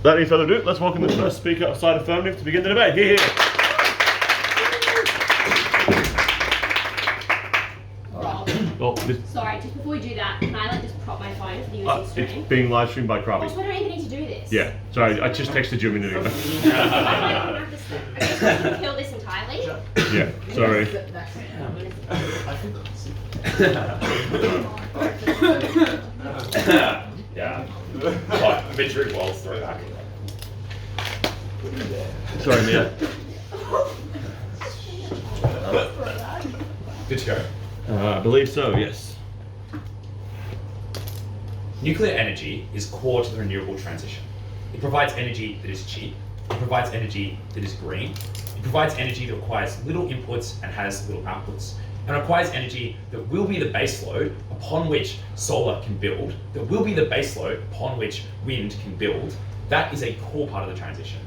Without any further ado, let's welcome the first speaker outside Affirmative to begin the debate. Here, here. Oh, sorry, just before we do that, can I just prop my phone for the USU stream? It's being live streamed by Krabi. Also, I don't even need to do this. Yeah, sorry, I just texted you a minute ago. I just want to kill this entirely. Yeah, sorry. Yeah. Like, Victory Walls throwback. Sorry, Mia. Good to go. I believe so, yes. Nuclear energy is core to the renewable transition. It provides energy that is cheap. It provides energy that is green. It provides energy that requires little inputs and has little outputs. And requires energy that will be the baseload upon which solar can build, that will be the baseload upon which wind can build. That is a core part of the transition.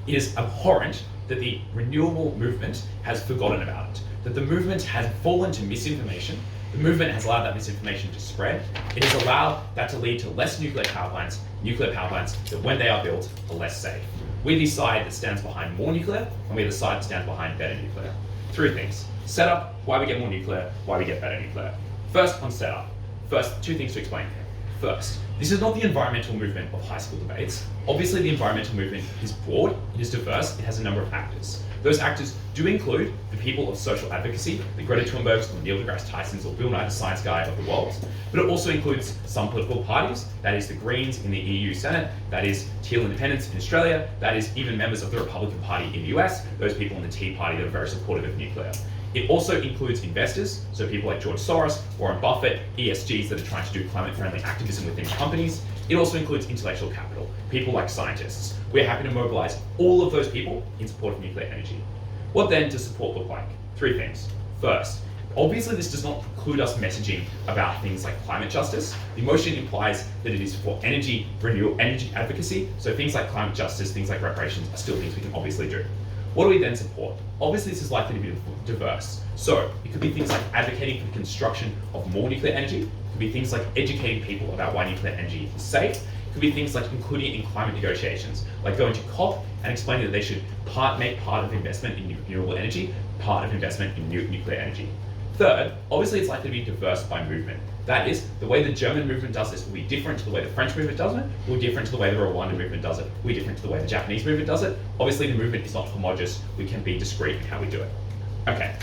It is abhorrent that the renewable movement has forgotten about it, that the movement has fallen to misinformation. The movement has allowed that misinformation to spread. It has allowed that to lead to less nuclear power plants that when they are built are less safe. We're the side that stands behind more nuclear, and we're the side that stands behind better nuclear. Three things. Setup, why we get more nuclear, why we get better nuclear. First, on setup. First, two things to explain here. First, this is not the environmental movement of high school debates. Obviously, the environmental movement is broad, it is diverse, it has a number of actors. Those actors do include the people of social advocacy, the Greta Thunbergs or Neil deGrasse Tysons or Bill Nye, the science guy of the world, but it also includes some political parties, that is the Greens in the EU Senate, that is Teal Independents in Australia, that is even members of the Republican Party in the US, those people in the Tea Party that are very supportive of nuclear. It also includes investors, so people like George Soros, Warren Buffett, ESGs that are trying to do climate-friendly activism within companies. It also includes intellectual capital, people like scientists. We're happy to mobilize all of those people in support of nuclear energy. What then does support look like? Three things. First, obviously this does not preclude us messaging about things like climate justice. The motion implies that it is for energy renewal, energy advocacy, so things like climate justice, things like reparations are still things we can obviously do. What do we then support? Obviously this is likely to be diverse. So it could be things like advocating for the construction of more nuclear energy. It could be things like educating people about why nuclear energy is safe. It could be things like including it in climate negotiations, like going to COP and explaining that they should make part of investment in renewable energy, part of investment in nuclear energy. Third, obviously it's likely to be diverse by movement. That is, the way the German movement does this will be different to the way the French movement does it, will be different to the way the Rwanda movement does it, will be different to the way the Japanese movement does it. Obviously the movement is not homogeneous, we can be discrete in how we do it. Okay,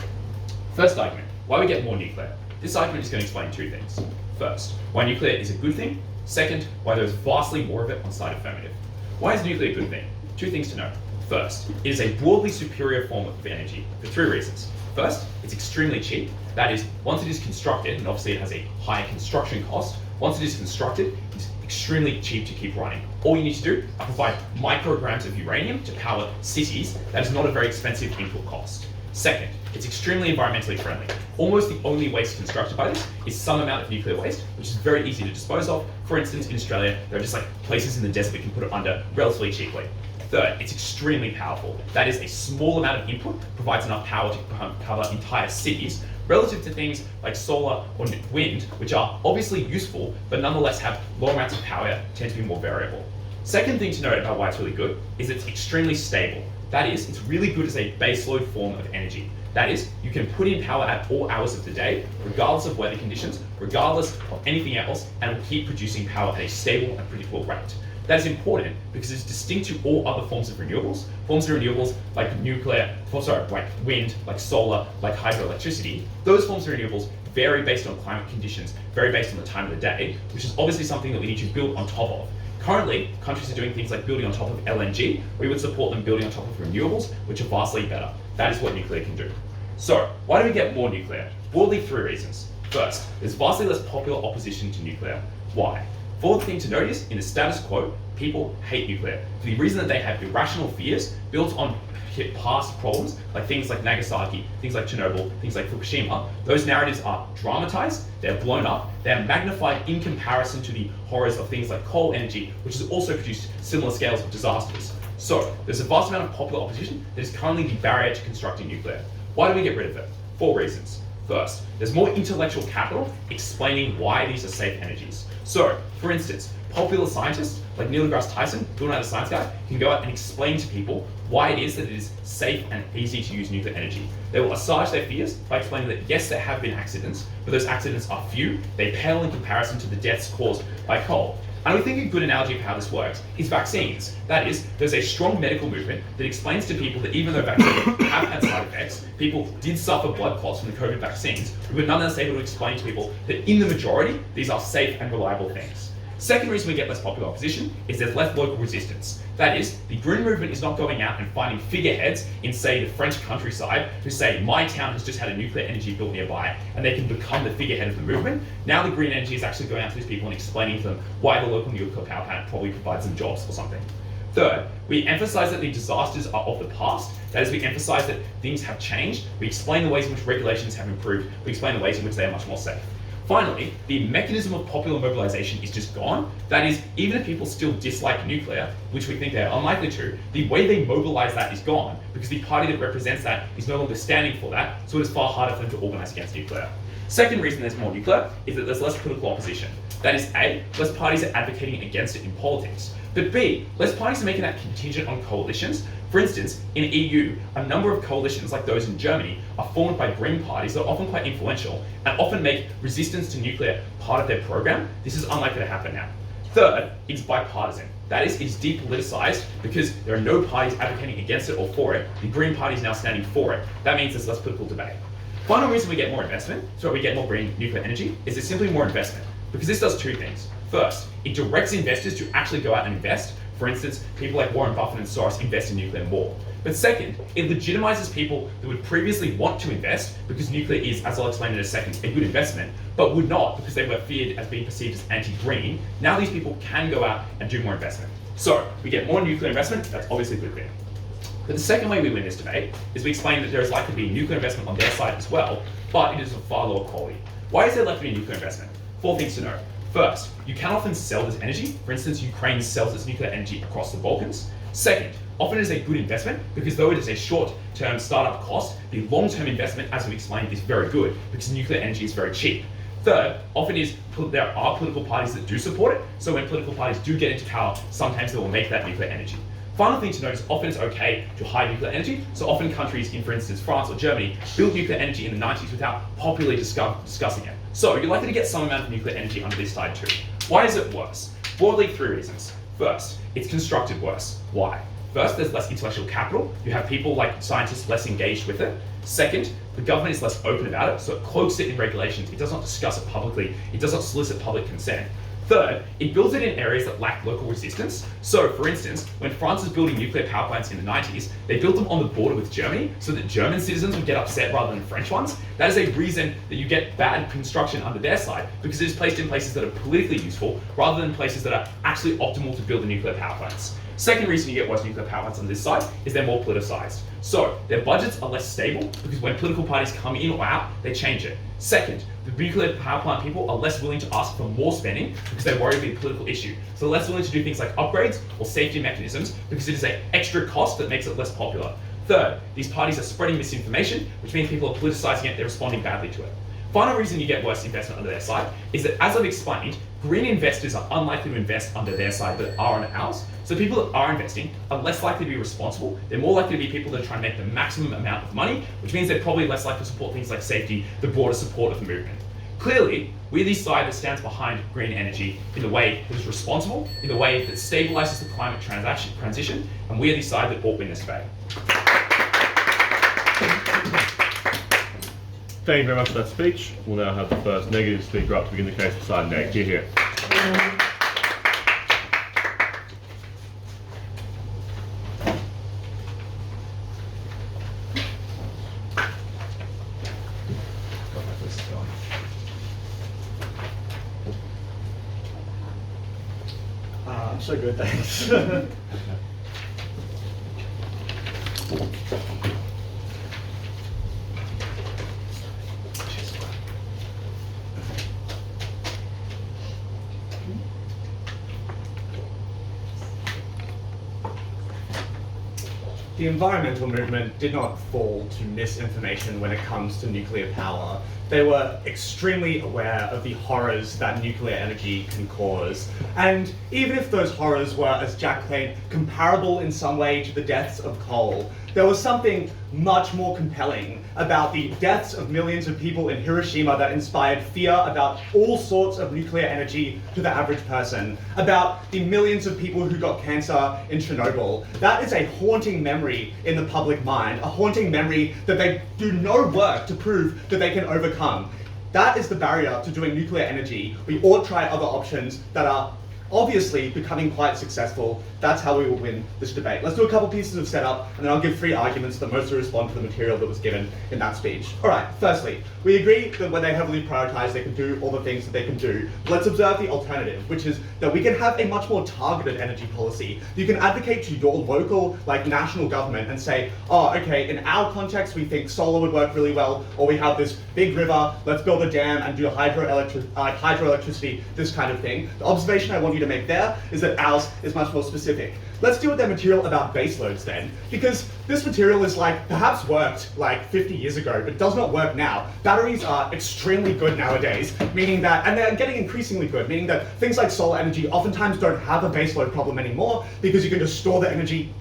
first argument, why we get more nuclear. This argument is going to explain two things. First, why nuclear is a good thing. Second, why there is vastly more of it on side Affirmative. Why is nuclear a good thing? Two things to know. First, it is a broadly superior form of energy for three reasons. First, it's extremely cheap. That is, once it is constructed, and obviously it has a higher construction cost, once it is constructed, it's extremely cheap to keep running. All you need to do is provide micrograms of uranium to power cities. That is not a very expensive input cost. Second, it's extremely environmentally friendly. Almost the only waste constructed by this is some amount of nuclear waste, which is very easy to dispose of. For instance, in Australia, there are just like places in the desert we can put it under relatively cheaply. Third, it's extremely powerful. That is, a small amount of input provides enough power to cover entire cities, relative to things like solar or wind, which are obviously useful, but nonetheless have low amounts of power, tend to be more variable. Second thing to note about why it's really good is it's extremely stable. That is, it's really good as a baseload form of energy. That is, you can put in power at all hours of the day, regardless of weather conditions, regardless of anything else, and it will keep producing power at a stable and predictable rate. That is important because it's distinct to all other forms of renewables. Forms of renewables like like wind, like solar, like hydroelectricity. Those forms of renewables vary based on climate conditions, vary based on the time of the day, which is obviously something that we need to build on top of. Currently, countries are doing things like building on top of LNG. We would support them building on top of renewables, which are vastly better. That is what nuclear can do. So, why do we get more nuclear? Broadly, three reasons. First, there's vastly less popular opposition to nuclear. Why? Fourth thing to notice, in the status quo, people hate nuclear for the reason that they have irrational fears built on past problems, like things like Nagasaki, things like Chernobyl, things like Fukushima. Those narratives are dramatized, they're blown up, they're magnified in comparison to the horrors of things like coal energy, which has also produced similar scales of disasters. So, there's a vast amount of popular opposition that is currently the barrier to constructing nuclear. Why do we get rid of it? Four reasons. First, there's more intellectual capital explaining why these are safe energies. So, for instance, popular scientists like Neil deGrasse Tyson, Bill Nye the Science Guy, can go out and explain to people why it is that it is safe and easy to use nuclear energy. They will assuage their fears by explaining that yes, there have been accidents, but those accidents are few. They pale in comparison to the deaths caused by coal. And we think a good analogy of how this works is vaccines. That is, there's a strong medical movement that explains to people that even though vaccines have had side effects, people did suffer blood clots from the COVID vaccines, we were nonetheless able to explain to people that in the majority, these are safe and reliable things. Second reason we get less popular opposition is there's less local resistance. That is, the green movement is not going out and finding figureheads in, say, the French countryside who say, my town has just had a nuclear energy built nearby, and they can become the figurehead of the movement. Now the green energy is actually going out to these people and explaining to them why the local nuclear power plant probably provides them jobs or something. Third, we emphasize that the disasters are of the past. That is, we emphasize that things have changed. We explain the ways in which regulations have improved. We explain the ways in which they are much more safe. Finally, the mechanism of popular mobilization is just gone. That is, even if people still dislike nuclear, which we think they're unlikely to, the way they mobilize that is gone because the party that represents that is no longer standing for that, so it is far harder for them to organize against nuclear. Second reason there's more nuclear is that there's less political opposition. That is A, less parties are advocating against it in politics. But B, less parties are making that contingent on coalitions. For instance, in the EU, a number of coalitions like those in Germany are formed by green parties that are often quite influential and often make resistance to nuclear part of their program. This is unlikely to happen now. Third, it's bipartisan. That is, it's depoliticized because there are no parties advocating against it or for it. The Green Party is now standing for it. That means there's less political debate. Final reason we get more investment, so we get more green nuclear energy, is there's simply more investment. Because this does two things. First, it directs investors to actually go out and invest. For instance, people like Warren Buffett and Soros invest in nuclear more. But second, it legitimizes people that would previously want to invest because nuclear is, as I'll explain in a second, a good investment, but would not because they were feared as being perceived as anti-green. Now these people can go out and do more investment. So we get more nuclear investment, that's obviously a good thing. But the second way we win this debate is we explain that there is likely to be nuclear investment on their side as well, but it is of far lower quality. Why is there likely to be nuclear investment? 4 things to know. First, you can often sell this energy. For instance, Ukraine sells its nuclear energy across the Balkans. Second, often it is a good investment because though it is a short-term startup cost, the long-term investment, as we explained, is very good because nuclear energy is very cheap. Third, often there are political parties that do support it, so when political parties do get into power, sometimes they will make that nuclear energy. Final thing to note is often it's okay to hide nuclear energy. So often countries in, for instance, France or Germany built nuclear energy in the 90s without popularly discussing it. So you're likely to get some amount of nuclear energy under this side too. Why is it worse? Broadly, 3 reasons. First, it's constructed worse. Why? First, there's less intellectual capital. You have people like scientists less engaged with it. Second, the government is less open about it, so it cloaks it in regulations. It does not discuss it publicly. It does not solicit public consent. Third, it builds it in areas that lack local resistance. So, for instance, when France was building nuclear power plants in the 90s, they built them on the border with Germany so that German citizens would get upset rather than French ones. That is a reason that you get bad construction under their side, because it is placed in places that are politically useful rather than places that are actually optimal to build the nuclear power plants. Second reason you get worse nuclear power plants on this side is they're more politicized. So, their budgets are less stable because when political parties come in or out, they change it. Second, the nuclear power plant people are less willing to ask for more spending because they worry about a political issue. So they're less willing to do things like upgrades or safety mechanisms because it is an extra cost that makes it less popular. Third, these parties are spreading misinformation, which means people are politicizing it, they're responding badly to it. Final reason you get worse investment under their side is that, as I've explained, green investors are unlikely to invest under their side but are on ours. So people that are investing are less likely to be responsible. They're more likely to be people that are trying to make the maximum amount of money, which means they're probably less likely to support things like safety, the broader support of the movement. Clearly, we're the side that stands behind green energy in the way that is responsible, in the way that stabilizes the climate transition, and we're the side that ought win this debate. Thank you very much for that speech. We'll now have the first negative speaker up to begin the case for side neg. Here. I'm so good, thanks. The environmental movement did not fall to misinformation when it comes to nuclear power. they were extremely aware of the horrors that nuclear energy can cause. And even if those horrors were, as Jack claimed, comparable in some way to the deaths of coal, there was something much more compelling about the deaths of millions of people in Hiroshima that inspired fear about all sorts of nuclear energy to the average person, about the millions of people who got cancer in Chernobyl. That is a haunting memory in the public mind, a haunting memory that they do no work to prove that they can overcome. That is the barrier to doing nuclear energy. We ought try other options that are obviously becoming quite successful. That's how we will win this debate. Let's do a couple pieces of setup, and then I'll give 3 arguments that mostly respond to the material that was given in that speech. All right, firstly, we agree that when they heavily prioritize, they can do all the things that they can do. But let's observe the alternative, which is that we can have a much more targeted energy policy. You can advocate to your local, national government and say, oh, okay, in our context, we think solar would work really well, or we have this big river, let's build a dam and do hydroelectricity, this kind of thing. The observation I want you to make there is that ours is much more specific. Let's deal with their material about baseloads then, because this material is perhaps worked 50 years ago, but does not work now. Batteries are extremely good nowadays, meaning that, and they're getting increasingly good, meaning that things like solar energy oftentimes don't have a baseload problem anymore because you can just store the energy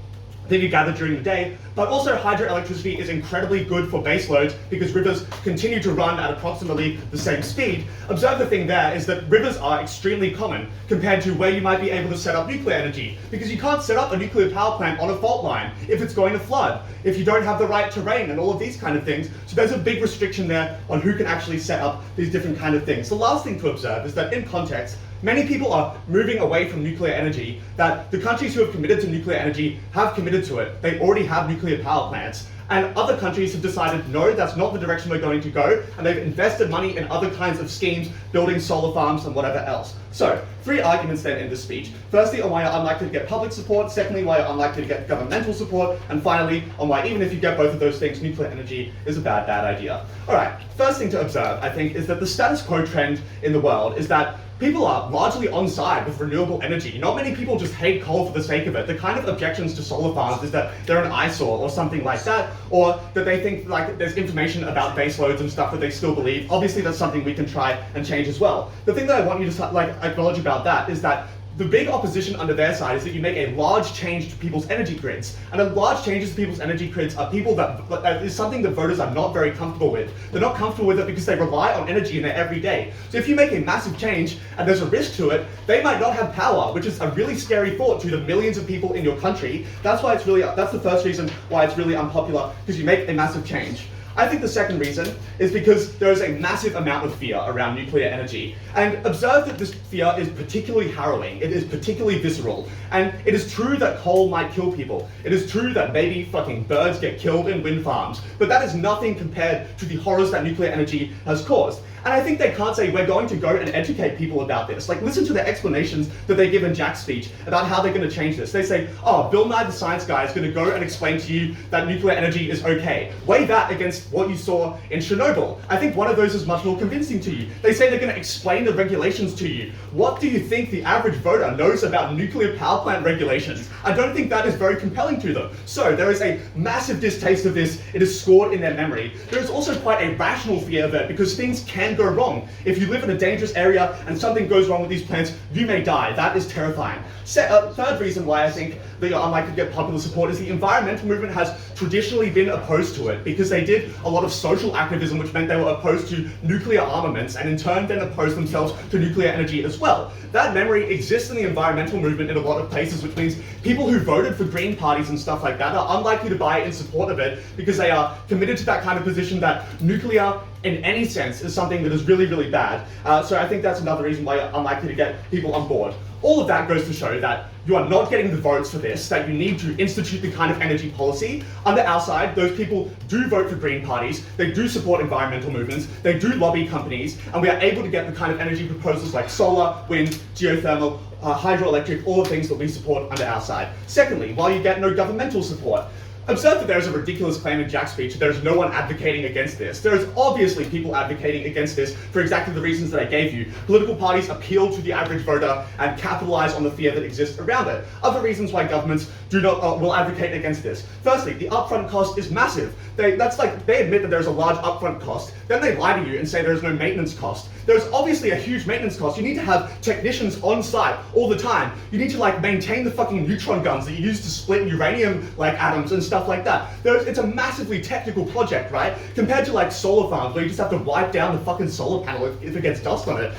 that you gather during the day. But also hydroelectricity is incredibly good for baseloads because rivers continue to run at approximately the same speed. Observe the thing there is that rivers are extremely common compared to where you might be able to set up nuclear energy, because you can't set up a nuclear power plant on a fault line if it's going to flood, if you don't have the right terrain and all of these kind of things. So there's a big restriction there on who can actually set up these different kind of things. The last thing to observe is that in context, many people are moving away from nuclear energy, that the countries who have committed to nuclear energy have committed to it. They already have nuclear power plants. And other countries have decided, no, that's not the direction we're going to go, and they've invested money in other kinds of schemes, building solar farms and whatever else. So, 3 arguments then in this speech. Firstly, on why you're unlikely to get public support. Secondly, why you're unlikely to get governmental support. And finally, on why even if you get both of those things, nuclear energy is a bad idea. All right, first thing to observe, I think, is that the status quo trend in the world is that people are largely on side with renewable energy. Not many people just hate coal for the sake of it. The kind of objections to solar farms is that they're an eyesore or something like that, or that they think there's information about baseloads and stuff that they still believe. Obviously, that's something we can try and change as well. The thing that I want you to acknowledge about that is that the big opposition under their side is that you make a large change to people's energy grids. And a large changes to people's energy grids are people that is something that voters are not very comfortable with. They're not comfortable with it because they rely on energy in their everyday. So if you make a massive change and there's a risk to it, they might not have power, which is a really scary thought to the millions of people in your country. That's why that's the first reason why it's really unpopular, because you make a massive change. I think the second reason is because there is a massive amount of fear around nuclear energy. And observe that this fear is particularly harrowing. It is particularly visceral. And it is true that coal might kill people. It is true that maybe fucking birds get killed in wind farms. But that is nothing compared to the horrors that nuclear energy has caused. And I think they can't say, we're going to go and educate people about this. Listen to the explanations that they give in Jack's speech about how they're going to change this. They say, oh, Bill Nye the Science Guy is going to go and explain to you that nuclear energy is okay. Weigh that against what you saw in Chernobyl. I think one of those is much more convincing to you. They say they're going to explain the regulations to you. What do you think the average voter knows about nuclear power plant regulations? I don't think that is very compelling to them. So there is a massive distaste of this. It is scored in their memory. There is also quite a rational fear of it, because things can go wrong. If you live in a dangerous area and something goes wrong with these plants, you may die. That is terrifying. Third reason why I think that you're unlikely to get popular support is the environmental movement has traditionally been opposed to it, because they did a lot of social activism, which meant they were opposed to nuclear armaments, and in turn then opposed themselves to nuclear energy as well. That memory exists in the environmental movement in a lot of places, which means people who voted for green parties and stuff like that are unlikely to buy in support of it, because they are committed to that kind of position that nuclear in any sense is something that is really, really bad. So I think that's another reason why you're unlikely to get people on board. All of that goes to show that you are not getting the votes for this, that you need to institute the kind of energy policy. Under our side, those people do vote for green parties, they do support environmental movements, they do lobby companies, and we are able to get the kind of energy proposals like solar, wind, geothermal, hydroelectric, all the things that we support under our side. Secondly, while you get no governmental support, observe that there is a ridiculous claim in Jack's speech that there is no one advocating against this. There is obviously people advocating against this for exactly the reasons that I gave you. Political parties appeal to the average voter and capitalize on the fear that exists around it. Other reasons why governments will advocate against this. Firstly, the upfront cost is massive. They admit that there's a large upfront cost, then they lie to you and say there's no maintenance cost. There's obviously a huge maintenance cost. You need to have technicians on site all the time. You need to maintain the fucking neutron guns that you use to split uranium atoms and stuff like that. It's a massively technical project, right? Compared to solar farms where you just have to wipe down the fucking solar panel if it gets dust on it.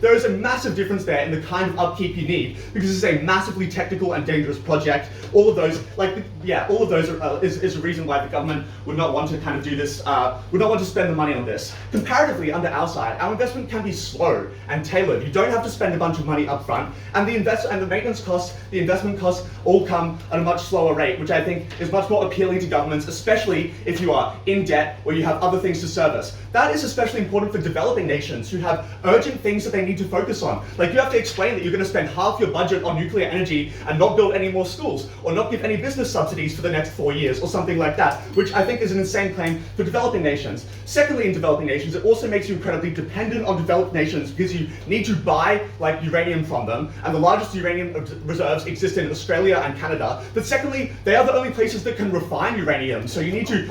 There is a massive difference there in the kind of upkeep you need because it's a massively technical and dangerous project. All of those, is a reason why the government would not want to kind of do this, would not want to spend the money on this. Comparatively, under our side, our investment can be slow and tailored. You don't have to spend a bunch of money up front, and the maintenance costs, the investment costs all come at a much slower rate, which I think is much more appealing to governments, especially if you are in debt or you have other things to service. That is especially important for developing nations who have urgent things that they need to focus on. You have to explain that you're going to spend half your budget on nuclear energy and not build any more schools, or not give any business subsidies for the next 4 years, or something like that, which I think is an insane claim for developing nations. Secondly, in developing nations, it also makes you incredibly dependent on developed nations because you need to buy uranium from them, and the largest uranium reserves exist in Australia and Canada. But secondly, they are the only places that can refine uranium, so you need to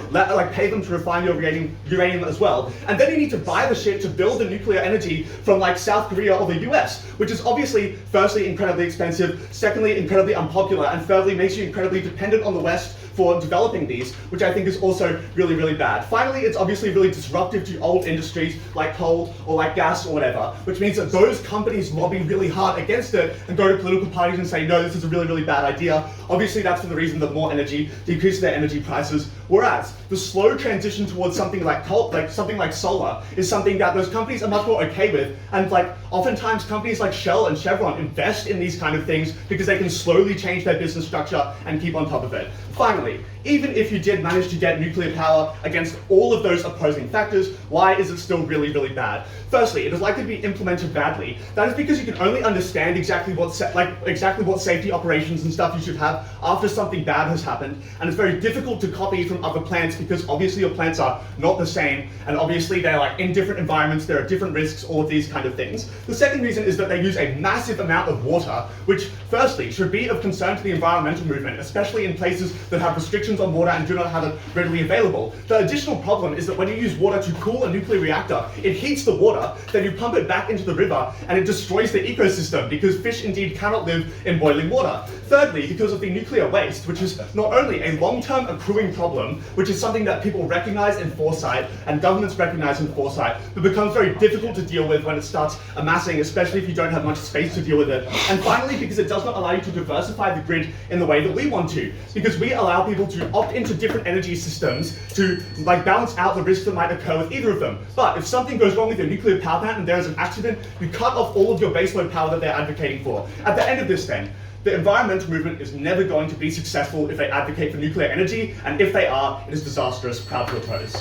pay them to refine your uranium as well. And then you need to buy the shit to build the nuclear energy from South Korea or the US, which is obviously, firstly, incredibly expensive, secondly, incredibly unpopular, and thirdly, makes you incredibly dependent on the West for developing these, which I think is also really, really bad. Finally, it's obviously really disruptive to old industries like coal or like gas or whatever, which means that those companies lobby really hard against it and go to political parties and say, no, this is a really, really bad idea. Obviously, that's for the reason that more energy decreases their energy prices. Whereas the slow transition towards something like coal, something like solar, is something that those companies are much more okay with. And oftentimes companies like Shell and Chevron invest in these kind of things because they can slowly change their business structure and keep on top of it. Finally, even if you did manage to get nuclear power against all of those opposing factors, why is it still really, really bad? Firstly, it is likely to be implemented badly. That is because you can only understand exactly what safety operations and stuff you should have after something bad has happened, and it's very difficult to copy from other plants because obviously your plants are not the same, and obviously they're in different environments, there are different risks, all of these kind of things. The second reason is that they use a massive amount of water, which firstly should be of concern to the environmental movement, especially in places that have restrictions on water and do not have it readily available. The additional problem is that when you use water to cool a nuclear reactor, it heats the water, then you pump it back into the river, and it destroys the ecosystem because fish indeed cannot live in boiling water. Thirdly, because of the nuclear waste, which is not only a long-term accruing problem, which is something that people recognize in foresight and governments recognize in foresight, but becomes very difficult to deal with when it starts amassing, especially if you don't have much space to deal with it. And finally, because it does not allow you to diversify the grid in the way that we want to, because we allow people to opt into different energy systems to balance out the risks that might occur with either of them. But if something goes wrong with your nuclear power plant and there is an accident, you cut off all of your baseload power that they're advocating for. At the end of this then, the environmental movement is never going to be successful if they advocate for nuclear energy, and if they are, it is disastrous. Proud to oppose.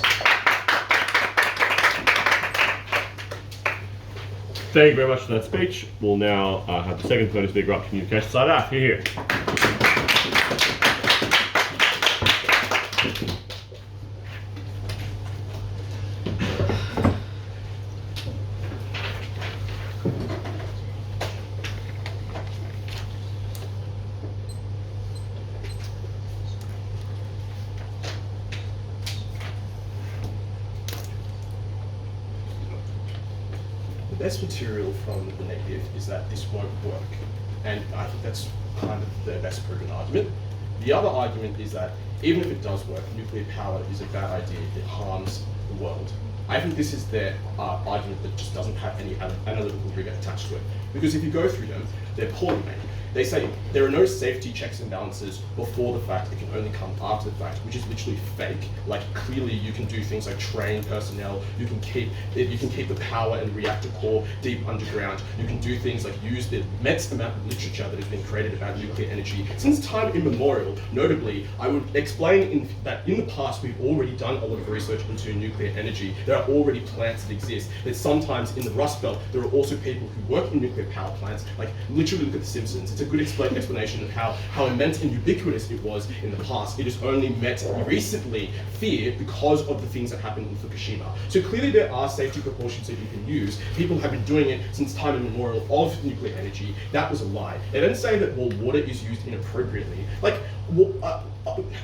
Thank you very much for that speech. We'll now have the second plenary speaker up to communication side. Here. The best material from the negative is that this won't work, and I think that's kind of the best proven argument. The other argument is that even if it does work, nuclear power is a bad idea, it harms the world. I think this is the argument that just doesn't have any analytical rigor attached to it. Because if you go through them, they're poorly made. They say there are no safety checks and balances before the fact, it can only come after the fact, which is literally fake. Clearly you can do things like train personnel, you can keep the power and reactor core deep underground, you can do things like use the immense amount of literature that has been created about nuclear energy since time immemorial. Notably, I would explain that in the past we've already done a lot of research into nuclear energy. There are already plants that exist, that sometimes in the Rust Belt there are also people who work in nuclear power plants, literally look at The Simpsons. It's a good explanation of how immense and ubiquitous it was in the past. It is only met recently fear because of the things that happened in Fukushima. So clearly there are safety precautions that you can use. People have been doing it since time immemorial of nuclear energy. That was a lie. They don't say that, well, water is used inappropriately. Like,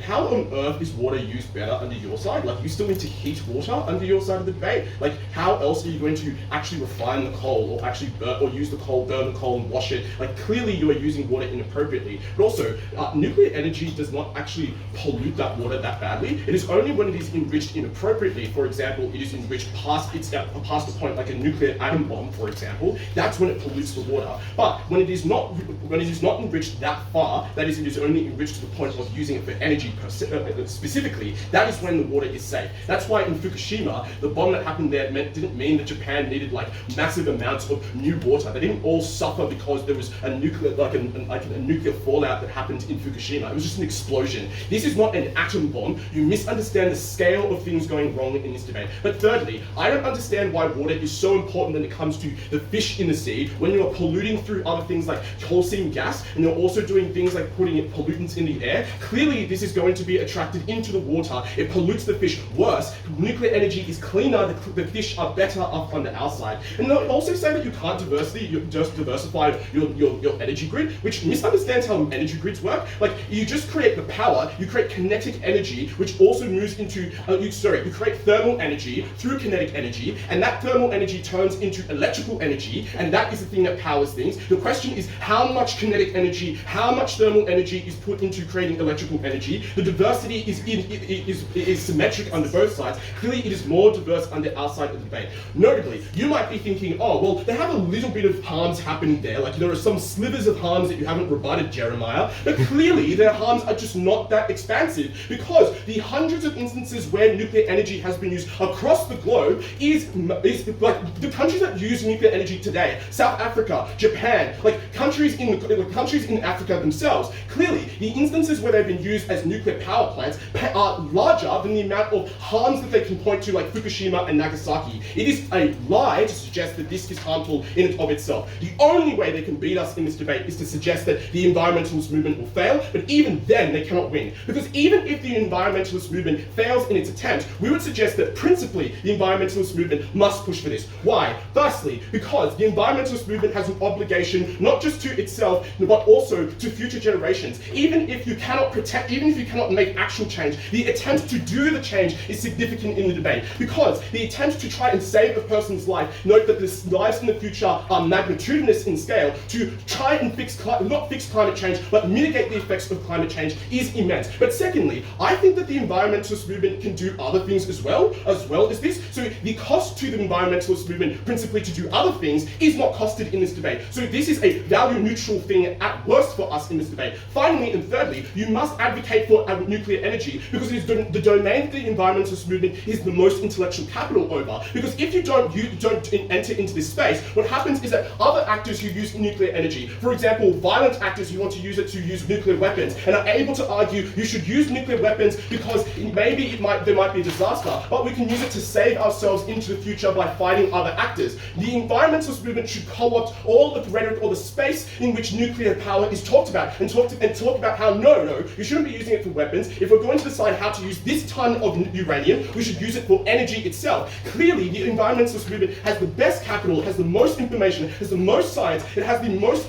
how on earth is water used better under your side? Like, you still need to heat water under your side of the debate. Like, how else are you going to actually refine the coal, or actually use the coal, burn the coal and wash it? Like, clearly you are using water inappropriately. But also, nuclear energy does not actually pollute that water that badly. It is only when it is enriched inappropriately. For example, it is enriched past the point, like a nuclear atom bomb, for example. That's when it pollutes the water. But when it is not enriched that far, that is, it is only enriched to the point of using it for energy specifically, that is when the water is safe. That's why in Fukushima, the bomb that happened there didn't mean that Japan needed like massive amounts of new water. They didn't all suffer because there was a nuclear nuclear fallout that happened in Fukushima. It was just an explosion. This is not an atom bomb. You misunderstand the scale of things going wrong in this debate. But thirdly, I don't understand why water is so important when it comes to the fish in the sea, when you are polluting through other things like coal seam gas, and you're also doing things like putting pollutants in the air. Clearly, this is going to be attracted into the water. It pollutes the fish worse. Nuclear energy is cleaner. The fish are better up on the outside. And they'll also say that you can't diversify your energy grid, which misunderstands how energy grids work. Like, you just create the power, you create kinetic energy, which also moves into, you create thermal energy through kinetic energy, and that thermal energy turns into electrical energy, and that is the thing that powers things. The question is how much kinetic energy, how much thermal energy is put into creating electrical energy. The diversity is symmetric on both sides. Clearly, it is more diverse on the outside of the debate. Notably, you might be thinking, oh, well, they have a little bit of harms happening there. Like, there are some slivers of harms that you haven't rebutted, Jeremiah. But clearly, their harms are just not that expansive, because the hundreds of instances where nuclear energy has been used across the globe is like the countries that use nuclear energy today, South Africa, Japan, like countries in Africa themselves. Clearly, the instances where they've been used as nuclear power plants are larger than the amount of harms that they can point to, like Fukushima and Nagasaki. It is a lie to suggest that this is harmful in and of itself. The only way they can beat us in this debate is to suggest that the environmentalist movement will fail, but even then they cannot win. Because even if the environmentalist movement fails in its attempt, we would suggest that principally the environmentalist movement must push for this. Why? Firstly, because the environmentalist movement has an obligation not just to itself, but also to future generations. Even if you cannot make actual change, the attempt to do the change is significant in the debate. Because the attempt to try and save a person's life, note that the lives in the future are magnitudinous in scale, to try and not fix climate change, but mitigate the effects of climate change is immense. But secondly, I think that the environmentalist movement can do other things as well as this. So the cost to the environmentalist movement, principally to do other things, is not costed in this debate. So this is a value neutral thing at worst for us in this debate. Finally and thirdly, you must advocate for nuclear energy, because it is the domain that the environmentalist movement is the most intellectual capital over. Because if you don't enter into this space, what happens is that other actors who use nuclear energy, for example, violent actors who want to use it to use nuclear weapons, and are able to argue you should use nuclear weapons because maybe there might be a disaster, but we can use it to save ourselves into the future by fighting other actors. The environmentalist movement should co-opt all of the rhetoric or the space in which nuclear power is talked about, and talk about how no, you shouldn't be using it for weapons. If we're going to decide how to use this ton of uranium, we should use it for energy itself. Clearly, the environmentalist movement has the best capital, has the most information, has the most science, it has the most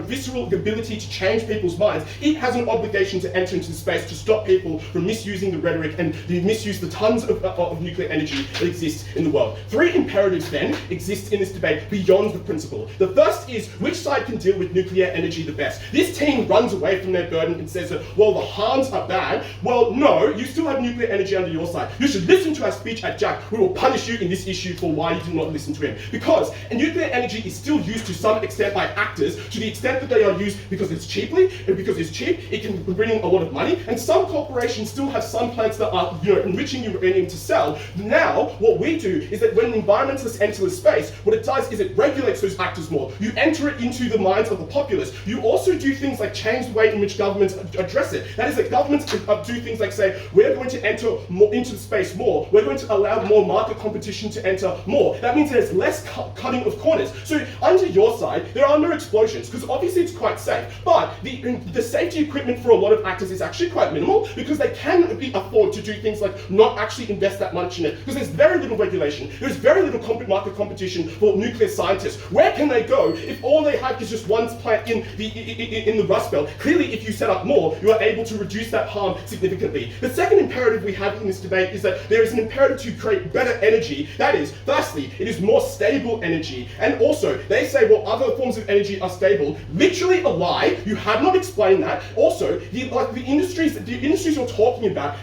visceral ability to change people's minds. It has an obligation to enter into the space to stop people from misusing the rhetoric and misuse the tons of nuclear energy that exists in the world. Three imperatives then exist in this debate beyond the principle. The first is, which side can deal with nuclear energy the best? This team runs away from their burden and says that, well, the harms are bad. Well, no, you still have nuclear energy under your side. You should listen to our speech at Jack. We will punish you in this issue for why you did not listen to him. Because nuclear energy is still used to some extent by actors, to the extent that they are used because it's cheap, it can bring in a lot of money, and some corporations still have some plants that are enriching uranium to sell. Now, what we do is that when environmentalists enter the space, what it does is it regulates those actors more. You enter it into the minds of the populace. You also do things like change the way in which governments address it. That is, that governments to do things like say, we're going to enter more into the space more, we're going to allow more market competition to enter more. That means there's less cutting of corners. So under your side, there are no explosions, because obviously it's quite safe. But the safety equipment for a lot of actors is actually quite minimal, because they can afford to do things like not actually invest that much in it, because there's very little regulation, there's very little market competition for nuclear scientists. Where can they go if all they have is just one plant in the Rust Belt? Clearly, if you set up more, you are able to reduce that harm significantly. The second imperative we have in this debate is that there is an imperative to create better energy. That is, firstly, it is more stable energy. And also, they say, well, other forms of energy are stable. Literally a lie. You have not explained that. Also, the industries you're talking about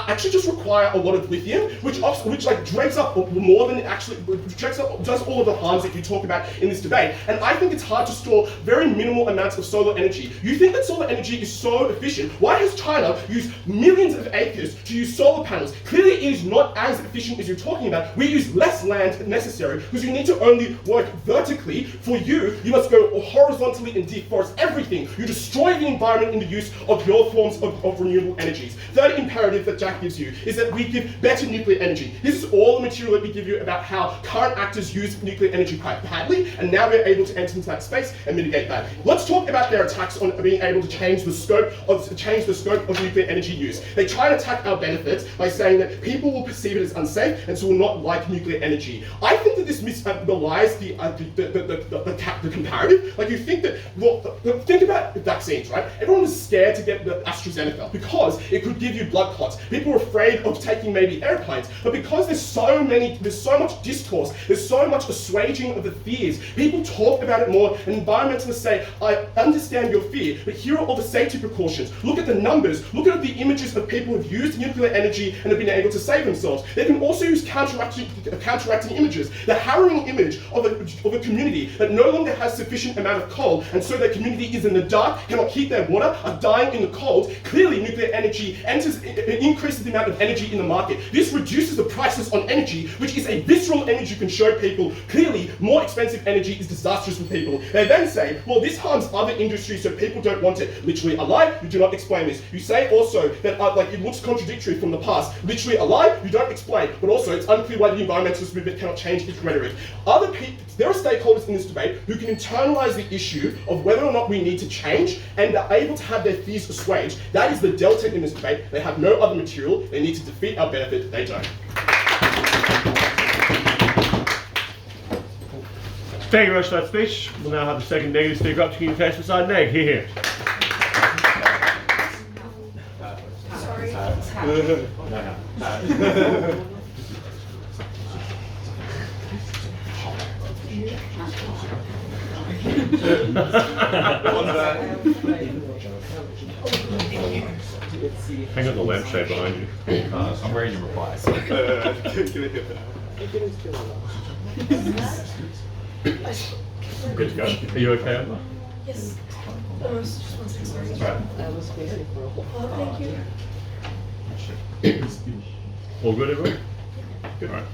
actually just require a lot of lithium, which like drakes up more than it actually does all of the harms that you talk about in this debate. And I think it's hard to store very minimal amounts of solar energy. You think that solar energy is so efficient. Why has China used millions of acres to use solar panels? Clearly it is not as efficient as you're talking about. We use less land necessary because you need to only work vertically. For you must go horizontally and deforest everything. You destroy the environment in the use of your forms of renewable energies. Third imperative that Jack gives you is that we give better nuclear energy. This is all the material that we give you about how current actors use nuclear energy quite badly, and now we're able to enter into that space and mitigate that. Let's talk about their attacks on being able to change the scope of nuclear energy use. They try to attack our benefits by saying that people will perceive it as unsafe and so will not like nuclear energy. I think that this belies the comparative. Like you think that, well, think about vaccines, right? Everyone was scared to get the AstraZeneca because it could give you blood clots. People were afraid of taking maybe airplanes, but because there's so much discourse, there's so much assuaging of the fears, people talk about it more, and environmentalists say, I understand your fear, but here are all the safety precautions. Look at the numbers, look at the images of people who have used nuclear energy and have been able to save themselves. They can also use counteracting images. The harrowing image of a community that no longer has sufficient amount of coal, and so their community is in the dark, cannot heat their water, are dying in the cold. Clearly, nuclear energy increases the amount of energy in the market. This reduces the prices on energy, which is a visceral image you can show people. Clearly, more expensive energy is disastrous for people. They then say, well, this harms other industries, so people don't want it. Literally a lie, you do not explain this. You say also that it looks contradictory from the past. Literally a lie, you don't explain. But also, it's unclear why the environmentalist movement cannot change its rhetoric. There are stakeholders in this debate who can internalize the issue of whether or not we need to change and are able to have their fears assuaged. That is the delta in this debate. They have no other material. They need to defeat our benefit. They don't. Thank you very much for that speech. We'll now have the second negative speaker up to communicate beside Neg. Here. Sorry. Hang on the lampshade behind you. I'm wearing your replies. Good to go. Are you okay, Umbar? Yes. Almost. Just 1 second, sorry. Right. Thank you. All good, everyone? Good. All right.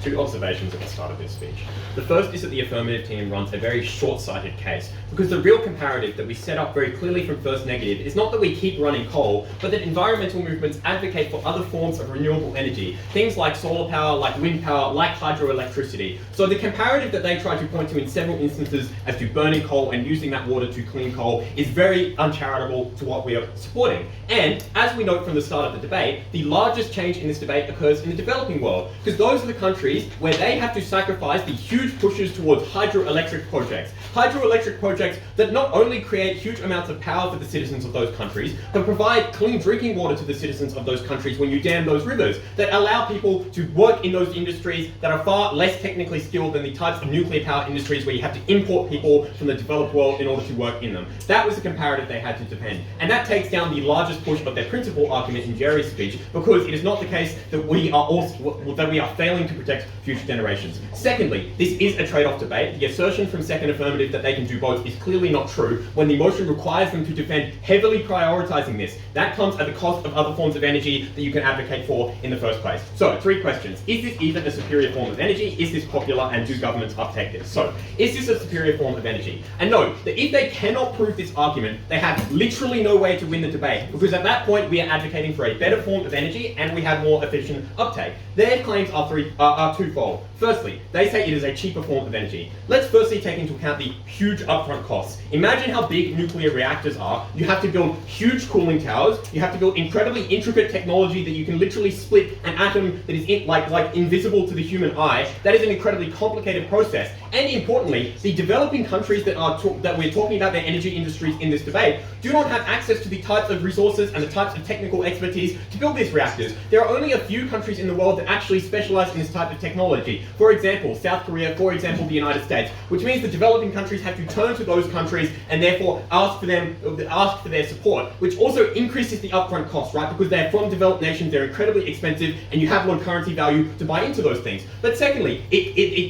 Two observations at the start of this speech. The first is that the Affirmative team runs a very short-sighted case, because the real comparative that we set up very clearly from first negative is not that we keep running coal, but that environmental movements advocate for other forms of renewable energy, things like solar power, like wind power, like hydroelectricity. So the comparative that they try to point to in several instances as to burning coal and using that water to clean coal is very uncharitable to what we are supporting. And as we note from the start of the debate, the largest change in this debate occurs in the developing world, because those are the countries where they have to sacrifice the huge pushes towards hydroelectric projects. Hydroelectric projects that not only create huge amounts of power for the citizens of those countries, but provide clean drinking water to the citizens of those countries when you dam those rivers, that allow people to work in those industries that are far less technically skilled than the types of nuclear power industries where you have to import people from the developed world in order to work in them. That was the comparative they had to defend. And that takes down the largest push of their principal argument in Jerry's speech, because it is not the case that we are failing to protect protect future generations. Secondly, this is a trade-off debate. The assertion from second affirmative that they can do both is clearly not true when the motion requires them to defend heavily prioritising this. That comes at the cost of other forms of energy that you can advocate for in the first place. So, 3 questions. Is this even a superior form of energy? Is this popular, and do governments uptake this? So, is this a superior form of energy? And note that if they cannot prove this argument, they have literally no way to win the debate, because at that point we are advocating for a better form of energy and we have more efficient uptake. Their claims are twofold. Firstly, they say it is a cheaper form of energy. Let's firstly take into account the huge upfront costs. Imagine how big nuclear reactors are. You have to build huge cooling towers. You have to build incredibly intricate technology that you can literally split an atom that is like invisible to the human eye. That is an incredibly complicated process. And importantly, the developing countries that we're talking about their energy industries in this debate do not have access to the types of resources and the types of technical expertise to build these reactors. There are only a few countries in the world that actually specialize in this type of technology. For example, South Korea, for example, the United States, which means the developing countries have to turn to those countries and therefore ask for their support, which also increases the upfront cost, right? Because they're from developed nations, they're incredibly expensive, and you have low currency value to buy into those things. But secondly,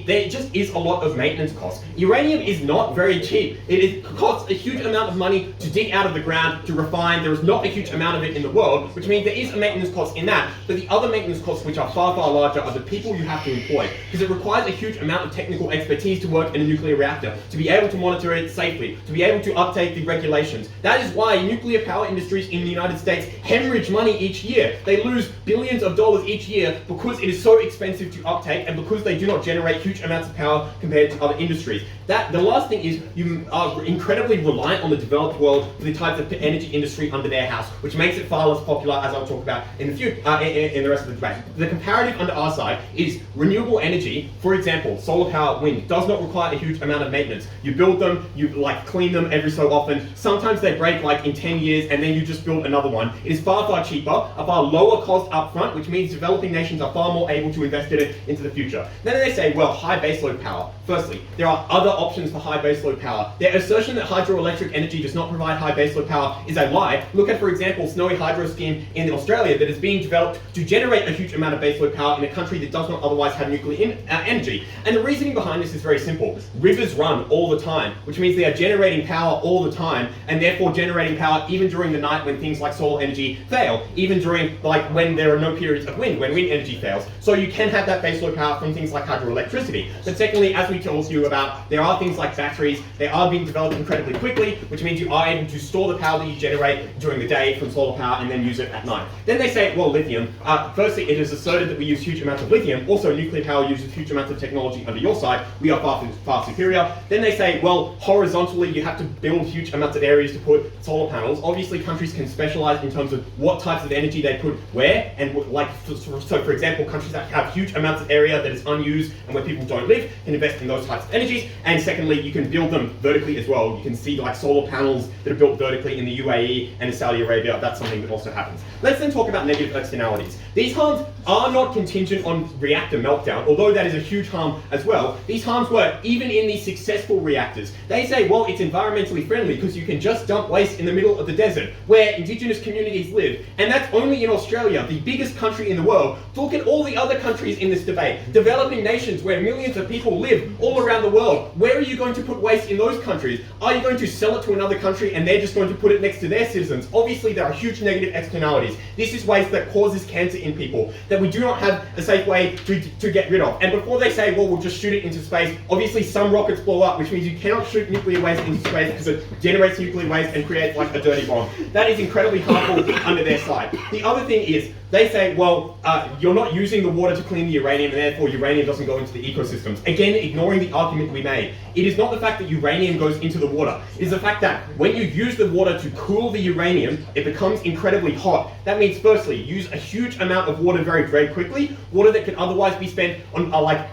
there just is a lot of maintenance costs. Uranium is not very cheap. It costs a huge amount of money to dig out of the ground, to refine. There is not a huge amount of it in the world, which means there is a maintenance cost in that. But the other maintenance costs, which are far, far larger, are the people you have to employ. Because it requires a huge amount of technical expertise to work in a nuclear reactor, to be able to monitor it safely, to be able to update the regulations. That is why nuclear power industries in the United States hemorrhage money each year. They lose billions of dollars each year because it is so expensive to uptake and because they do not generate huge amounts of power compared to other industries. The last thing is you are incredibly reliant on the developed world for the types of energy industry under their house, which makes it far less popular, as I'll talk about in the rest of the debate. The comparative under our side is renewable energy. For example, solar power, wind, does not require a huge amount of maintenance. You build them, you clean them every so often. Sometimes they break in 10 years and then you just build another one. It is far, far cheaper, a far lower cost upfront, which means developing nations are far more able to invest in it into the future. Then they say, well, high baseload power. Firstly, there are other options for high baseload power. Their assertion that hydroelectric energy does not provide high baseload power is a lie. Look at, for example, Snowy Hydro scheme in Australia that is being developed to generate a huge amount of baseload power in a country that does not otherwise have nuclear energy. And the reasoning behind this is very simple. Rivers run all the time, which means they are generating power all the time, and therefore generating power even during the night when things like solar energy fail, even during when there are no periods of wind, when wind energy fails. So you can have that baseload power from things like hydroelectricity. But secondly, as we told you about, there are things like batteries. They are being developed incredibly quickly, which means you are able to store the power that you generate during the day from solar power and then use it at night. Then they say, well, lithium. Firstly, it is asserted that we use huge amounts of lithium. Also, nuclear power uses huge amounts of technology under your side. We are far superior. Then they say, well, horizontally, you have to build huge amounts of areas to put solar panels. Obviously, countries can specialize in terms of what types of energy they put where, and so for example, countries that have huge amounts of area that is unused and where people don't live can invest in those types of energies. And secondly, you can build them vertically as well. You can see solar panels that are built vertically in the UAE and in Saudi Arabia. That's something that also happens. Let's then talk about negative externalities. These harms are not contingent on reactor meltdown, although that is a huge harm as well. These harms were even in the successful reactors. They say, well, it's environmentally friendly because you can just dump waste in the middle of the desert where indigenous communities live. And that's only in Australia, the biggest country in the world. Look at all the other countries in this debate. Developing nations where millions of people live all around the world. Where are you going to put waste in those countries? Are you going to sell it to another country and they're just going to put it next to their citizens? Obviously, there are huge negative externalities. This is waste that causes cancer in people that we do not have a safe way to get rid of. And before they say, well, we'll just shoot it into space, obviously some rockets blow up, which means you cannot shoot nuclear waste into space because it generates nuclear waste and creates a dirty bomb. That is incredibly harmful under their side. The other thing is, they say, well, you're not using the water to clean the uranium and therefore uranium doesn't go into the ecosystems. Again, ignoring the argument we made. It is not the fact that uranium goes into the water. It is the fact that when you use the water to cool the uranium, it becomes incredibly hot. That means, firstly, use a huge amount of water very, very quickly, water that could otherwise be spent on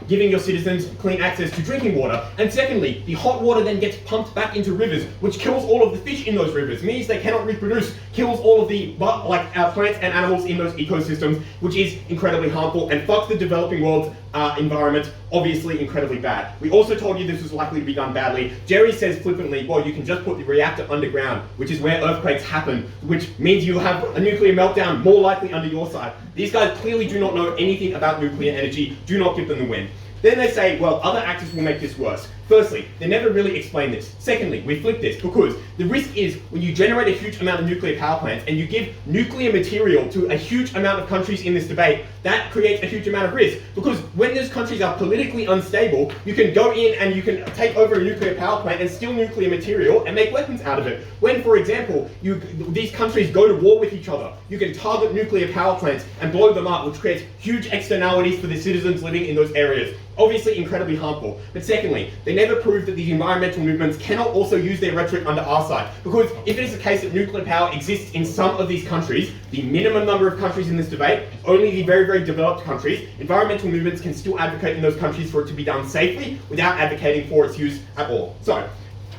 giving your citizens clean access to drinking water. And secondly, the hot water then gets pumped back into rivers, which kills all of the fish in those rivers, means they cannot reproduce, kills all of the plants and animals in those ecosystems, which is incredibly harmful and fucks the developing world's environment, obviously incredibly bad. We also told you this was likely to be done badly. Jerry says flippantly, well, you can just put the reactor underground, which is where earthquakes happen, which means you'll have a nuclear meltdown more likely under your side. These guys clearly do not know anything about nuclear energy. Do not give them the win. Then they say, well, other actors will make this worse. Firstly, they never really explain this. Secondly, we flip this because the risk is when you generate a huge amount of nuclear power plants and you give nuclear material to a huge amount of countries in this debate, that creates a huge amount of risk. Because when those countries are politically unstable, you can go in and you can take over a nuclear power plant and steal nuclear material and make weapons out of it. When, for example, these countries go to war with each other, you can target nuclear power plants and blow them up, which creates huge externalities for the citizens living in those areas. Obviously incredibly harmful. But secondly, they never prove that these environmental movements cannot also use their rhetoric under our side. Because if it is the case that nuclear power exists in some of these countries, the minimum number of countries in this debate, only the very, very developed countries, environmental movements can still advocate in those countries for it to be done safely without advocating for its use at all. So,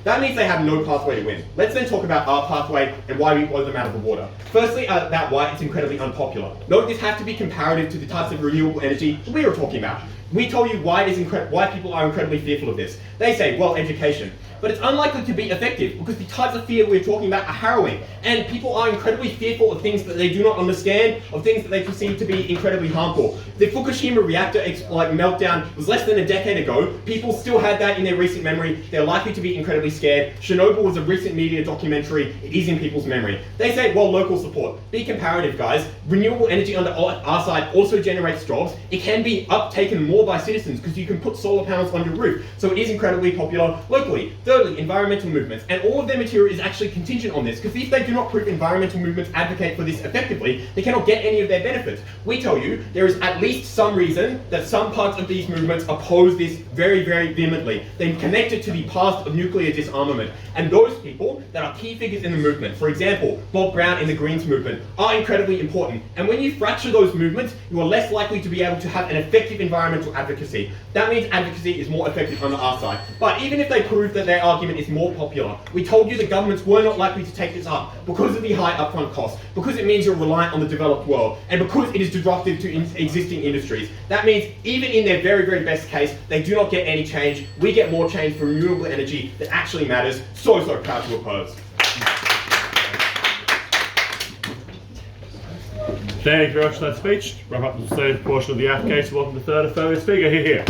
that means they have no pathway to win. Let's then talk about our pathway and why we blow them out of the water. Firstly, about why it's incredibly unpopular. Note this has to be comparative to the types of renewable energy we were talking about. We told you why people are incredibly fearful of this. They say, well, education. But it's unlikely to be effective because the types of fear we're talking about are harrowing. And people are incredibly fearful of things that they do not understand, of things that they perceive to be incredibly harmful. The Fukushima reactor meltdown was less than a decade ago. People still had that in their recent memory. They're likely to be incredibly scared. Chernobyl was a recent media documentary. It is in people's memory. They say, well, local support. Be comparative, guys. Renewable energy under our side also generates jobs. It can be uptaken more by citizens because you can put solar panels on your roof. So it is incredibly popular locally. Thirdly, environmental movements, and all of their material is actually contingent on this, because if they do not prove environmental movements advocate for this effectively, they cannot get any of their benefits. We tell you there is at least some reason that some parts of these movements oppose this very, very vehemently. They connect it to the past of nuclear disarmament, and those people that are key figures in the movement, for example, Bob Brown in the Greens movement, are incredibly important. And when you fracture those movements, you are less likely to be able to have an effective environmental advocacy. That means advocacy is more effective on our side. But even if they prove that their argument is more popular, we told you the governments were not likely to take this up because of the high upfront costs, because it means you're reliant on the developed world, and because it is disruptive to existing industries. That means even in their very, very best case, they do not get any change. We get more change from renewable energy that actually matters. So proud to oppose. Thank you very much for that speech. Wrap up the second portion of the AF case. Welcome to the third affirmative speaker. Here.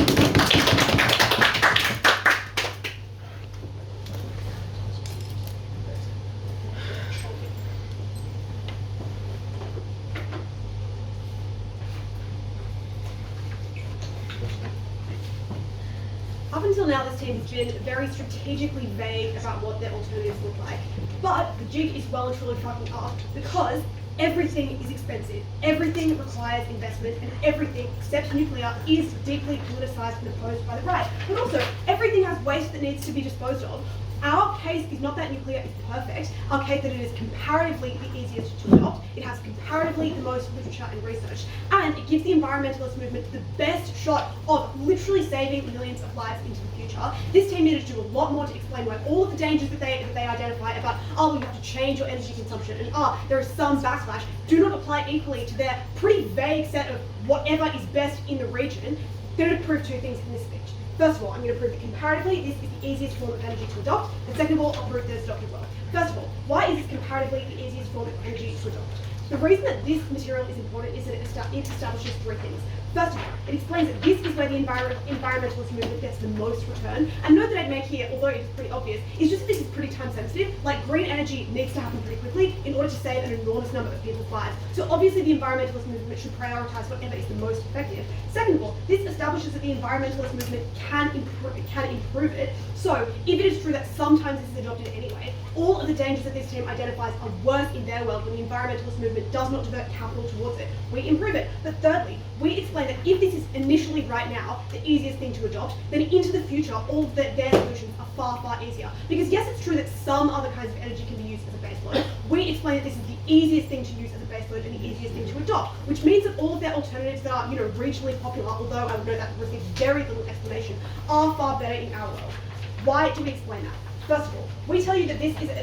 Up until now, this team has been very strategically vague about what their alternatives look like. But the jig is well and truly fucking up because everything is expensive. Everything requires investment, and everything except nuclear is deeply politicised and opposed by the right. But also, everything has waste that needs to be disposed of. Our case is not that nuclear is perfect. Our case that it is comparatively the easiest to adopt. It has comparatively the most literature and research. And it gives the environmentalist movement the best shot of literally saving millions of lives into the future. This team needed to do a lot more to explain why all of the dangers that they identify about, you have to change your energy consumption, and there is some backlash, do not apply equally to their pretty vague set of whatever is best in the region. They're going to prove two things in this speech. First of all, I'm going to prove that comparatively this is the easiest form of energy to adopt, and second of all, I'll prove there's Dr. Well. First of all, why is this comparatively the easiest form of energy to adopt? The reason that this material is important is that it establishes three things. First of all, it explains that this is where the environmentalist movement gets the most return. And note that I'd make here, although it's pretty obvious, is just that this is pretty time sensitive. Like, green energy needs to happen pretty quickly in order to save an enormous number of people's lives. So obviously the environmentalist movement should prioritise whatever is the most effective. Second of all, this establishes that the environmentalist movement can improve it. So if it is true that sometimes this is adopted anyway, all of the dangers that this team identifies are worse in their world when the environmentalist movement does not divert capital towards it. We improve it. But thirdly, we explain that if this is initially right now the easiest thing to adopt, then into the future all of their solutions are far, far easier. Because yes, it's true that some other kinds of energy can be used as a baseload. We explain that this is the easiest thing to use as a baseload and the easiest thing to adopt, which means that all of their alternatives that are, regionally popular, although I would note that receive very little explanation, are far better in our world. Why do we explain that? First of all, we tell you that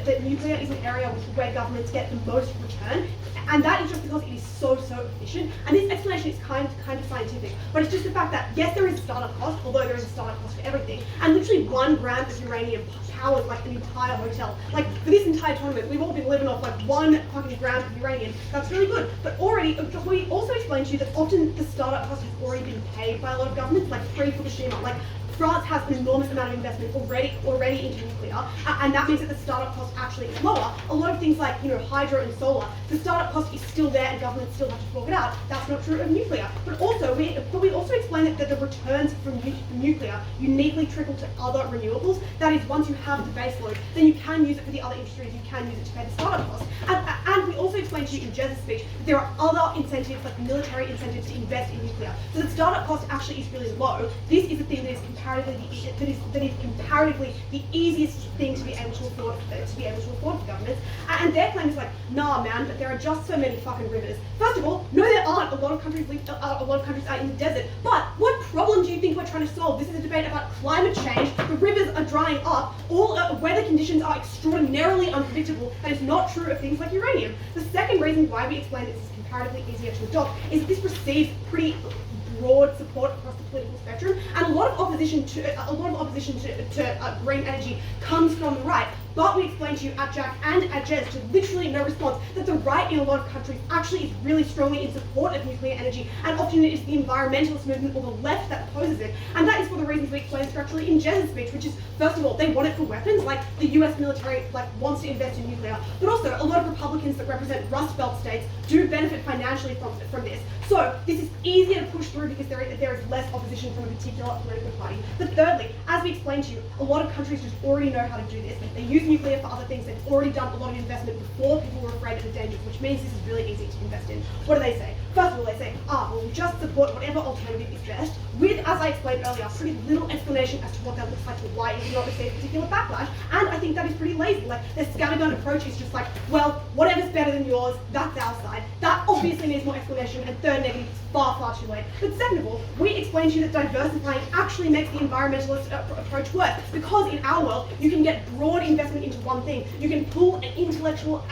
that nuclear is an area where governments get the most return, and that is just because it is so efficient. And this explanation is kind of scientific, but it's just the fact that yes, there is a startup cost, although there is a startup cost for everything, and literally 1 gram of uranium powers like an entire hotel. Like for this entire tournament, we've all been living off like 1 fucking gram of uranium. That's really good. But already, we also explained to you that often the startup cost has already been paid by a lot of governments, like pre-Fukushima. Like France has an enormous amount of investment already into nuclear, and that means that the startup cost actually is lower. A lot of things like hydro and solar, the startup cost is still there and governments still have to fork it out. That's not true of nuclear. But also, we also explained that the returns from nuclear uniquely trickle to other renewables. That is, once you have the base load, then you can use it for the other industries. You can use it to pay the startup costs. And we also explained to you in Jez's speech that there are other incentives, like military incentives, to invest in nuclear. So the startup cost actually is really low. This is the thing that is comparatively the easiest thing to be able to afford for governments. And their claim is like, nah, man, but there are just so many fucking rivers. First of all, no, there aren't. A lot of countries are in the desert. But what problem do you think we're trying to solve? This is a debate about climate change. The rivers are drying up. All weather conditions are extraordinarily unpredictable. That is not true of things like uranium. The second reason why we explain that this is comparatively easier to adopt is that this receives pretty broad support across the political spectrum, and a lot of opposition to green energy comes from the right. But we explained to you at Jack and at Jez, to literally no response, that the right in a lot of countries actually is really strongly in support of nuclear energy, and often it is the environmentalist movement or the left that opposes it. And that is for the reasons we explained structurally in Jez's speech, which is, first of all, they want it for weapons, like the US military wants to invest in nuclear, but also a lot of Republicans that represent Rust Belt states do benefit financially from this. So this is easier to push through because there is less opposition from a particular political party. But thirdly, as we explained to you, a lot of countries just already know how to do this. They use nuclear for other things. They've already done a lot of investment before people were afraid of the dangers, which means this is really easy to invest in. What do they say? First of all, they say, well, we just support whatever alternative is best, with, as I explained earlier, pretty little explanation as to what that looks like or why it did not receive particular backlash. And I think that is pretty lazy. Like, their scattergun approach is just like, well, whatever's better than yours, that's our side. That obviously needs more explanation, and third negative, it's far too late. But second of all, we explained to you that diversifying actually makes the environmentalist approach work, because in our world, you can get broad investment into one thing. You can pool an intellectual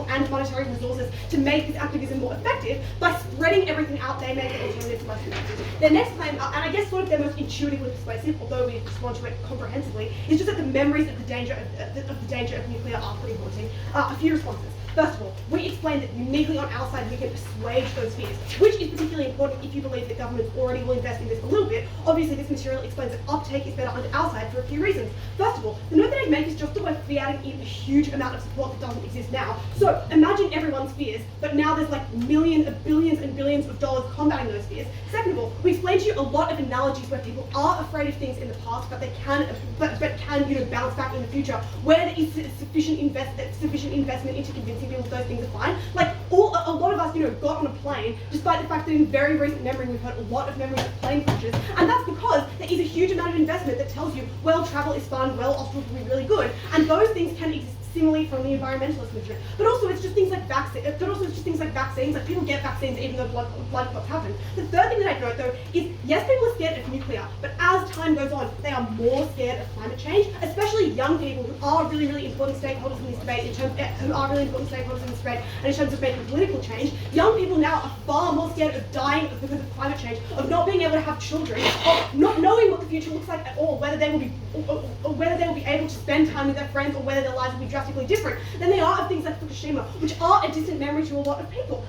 and monetary resources to make this activism more effective. By spreading everything out, they make the alternatives less effective. Their next claim, and I guess sort of their most intuitively persuasive, although we respond to it comprehensively, is just that the memories of the danger of nuclear are pretty haunting. A few responses. First of all, we explained that uniquely on our side we can assuage those fears, which is particularly important if you believe that governments already will invest in this a little bit. Obviously, this material explains that uptake is better on our side for a few reasons. First of all, the note that I make is just that we're fiating in a huge amount of support that doesn't exist now. So imagine everyone's fears, but now there's like billions and billions of dollars combating those fears. Second of all, we explained to you a lot of analogies where people are afraid of things in the past, but they can bounce back in the future, where there is sufficient investment into convincing people those things are fine. Like a lot of us, got on a plane, despite the fact that in very recent memory we've heard a lot of memories of plane crashes, and that's because there is a huge amount of investment that tells you, well, travel is fun, well, Australia will be really good, and those things can exist similarly from the environmentalist movement. But also it's just things like vaccines. Like people get vaccines even though blood clots happen. The third thing that I'd note though is, yes, people are scared of nuclear, but as time goes on, they are more scared of climate change, especially young people who are really important stakeholders in this debate, and in terms of making political change. Young people now are far more scared of dying because of climate change, of not being able to have children, of not knowing what the future looks like at all, whether they will be able to spend time with their friends, or whether their lives will be drastically different than they are of things like Fukushima, which are a distant memory to a lot of people.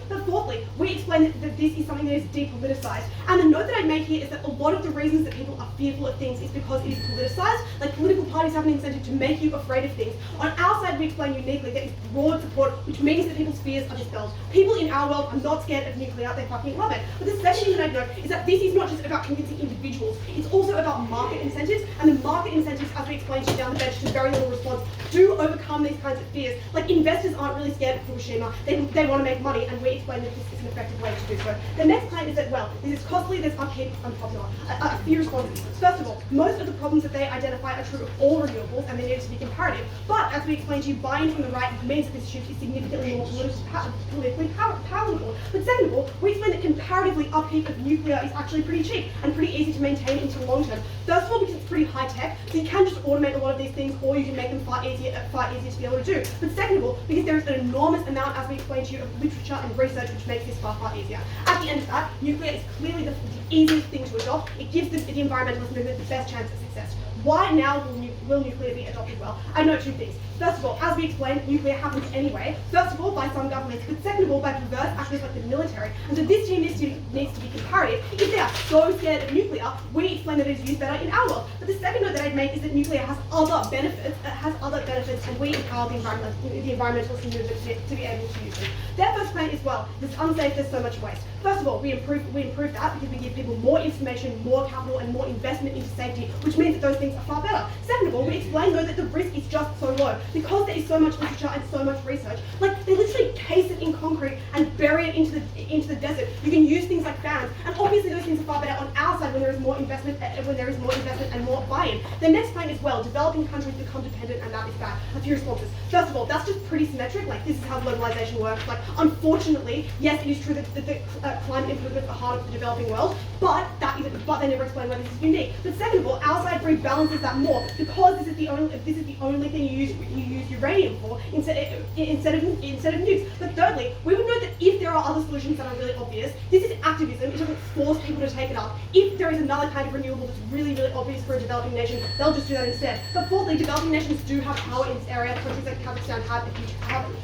But fourthly, we explain that this is something that is depoliticized. And the note that I make here is that a lot of the reasons that people are fearful of things is because it is politicized. Like, political parties have an incentive to make you afraid of things. On our side, we explain uniquely that it's broad support, which means that people's fears are dispelled. People in our world are not scared of nuclear, they fucking love it. But the second thing that I note is that this is not just about convincing individuals, it's also about market incentives, and the market incentives, as we explained to you down the bench to very little response, do overcome these kinds of fears. Like, investors aren't really scared of Fukushima. They want to make money, and we explain that this is an effective way to do so. The next claim is that, well, this is costly, there's upkeep, unpopular. A few responses. First of all, most of the problems that they identify are true of all renewables, and they need to be comparative. But, as we explained to you, buying from the right means that this shift is significantly more politically palatable. But second of all, we explain that comparatively upkeep of nuclear is actually pretty cheap and pretty easy to maintain into the long term. First of all, because it's pretty high tech, so you can just automate a lot of these things, or you can make them far easier to be able to do. But second of all, because there is an enormous amount, as we explained to you, of literature and research which makes this far easier. At the end of that, nuclear is clearly the easiest thing to adopt. It gives the environmentalist movement the best chance of success. Why now will nuclear be adopted well? I know two things. First of all, as we explained, nuclear happens anyway. First of all, by some governments, but second of all, by perverse actors like the military. And so this team needs to be comparative. If they are so scared of nuclear, we explain that it is used better in our world. But the second note that I'd make is that nuclear has other benefits, and we empower the environmentalist movement to be able to use them. Their first claim is, well, it's unsafe, there's so much waste. First of all, we improve that because we give people more information, more capital, and more investment into safety, which means that those things are far better. Second of all, we explain though that the risk is just so low. Because there is so much literature and so much research, like they literally case it in concrete and bury it into the desert. You can use things like fans, and obviously those things are far better on our side when there is more investment and more buy-in. The next point is, well, developing countries become dependent, and that is bad. A few responses. First of all, that's just pretty symmetric. Like, this is how globalization works. Like, unfortunately, yes, it is true that the climate improvements are harder for the developing world, but they never explain why this is unique. But second of all, our side rebalances that more because this is the only thing you use uranium for instead of nukes. But thirdly, we would note that if there are other solutions that are really obvious, this is activism. It doesn't force people to take it up. If there is another kind of renewable that's really, really obvious for a developing nation, they'll just do that instead. But fourthly, developing nations do have power in this area. Countries like Kazakhstan have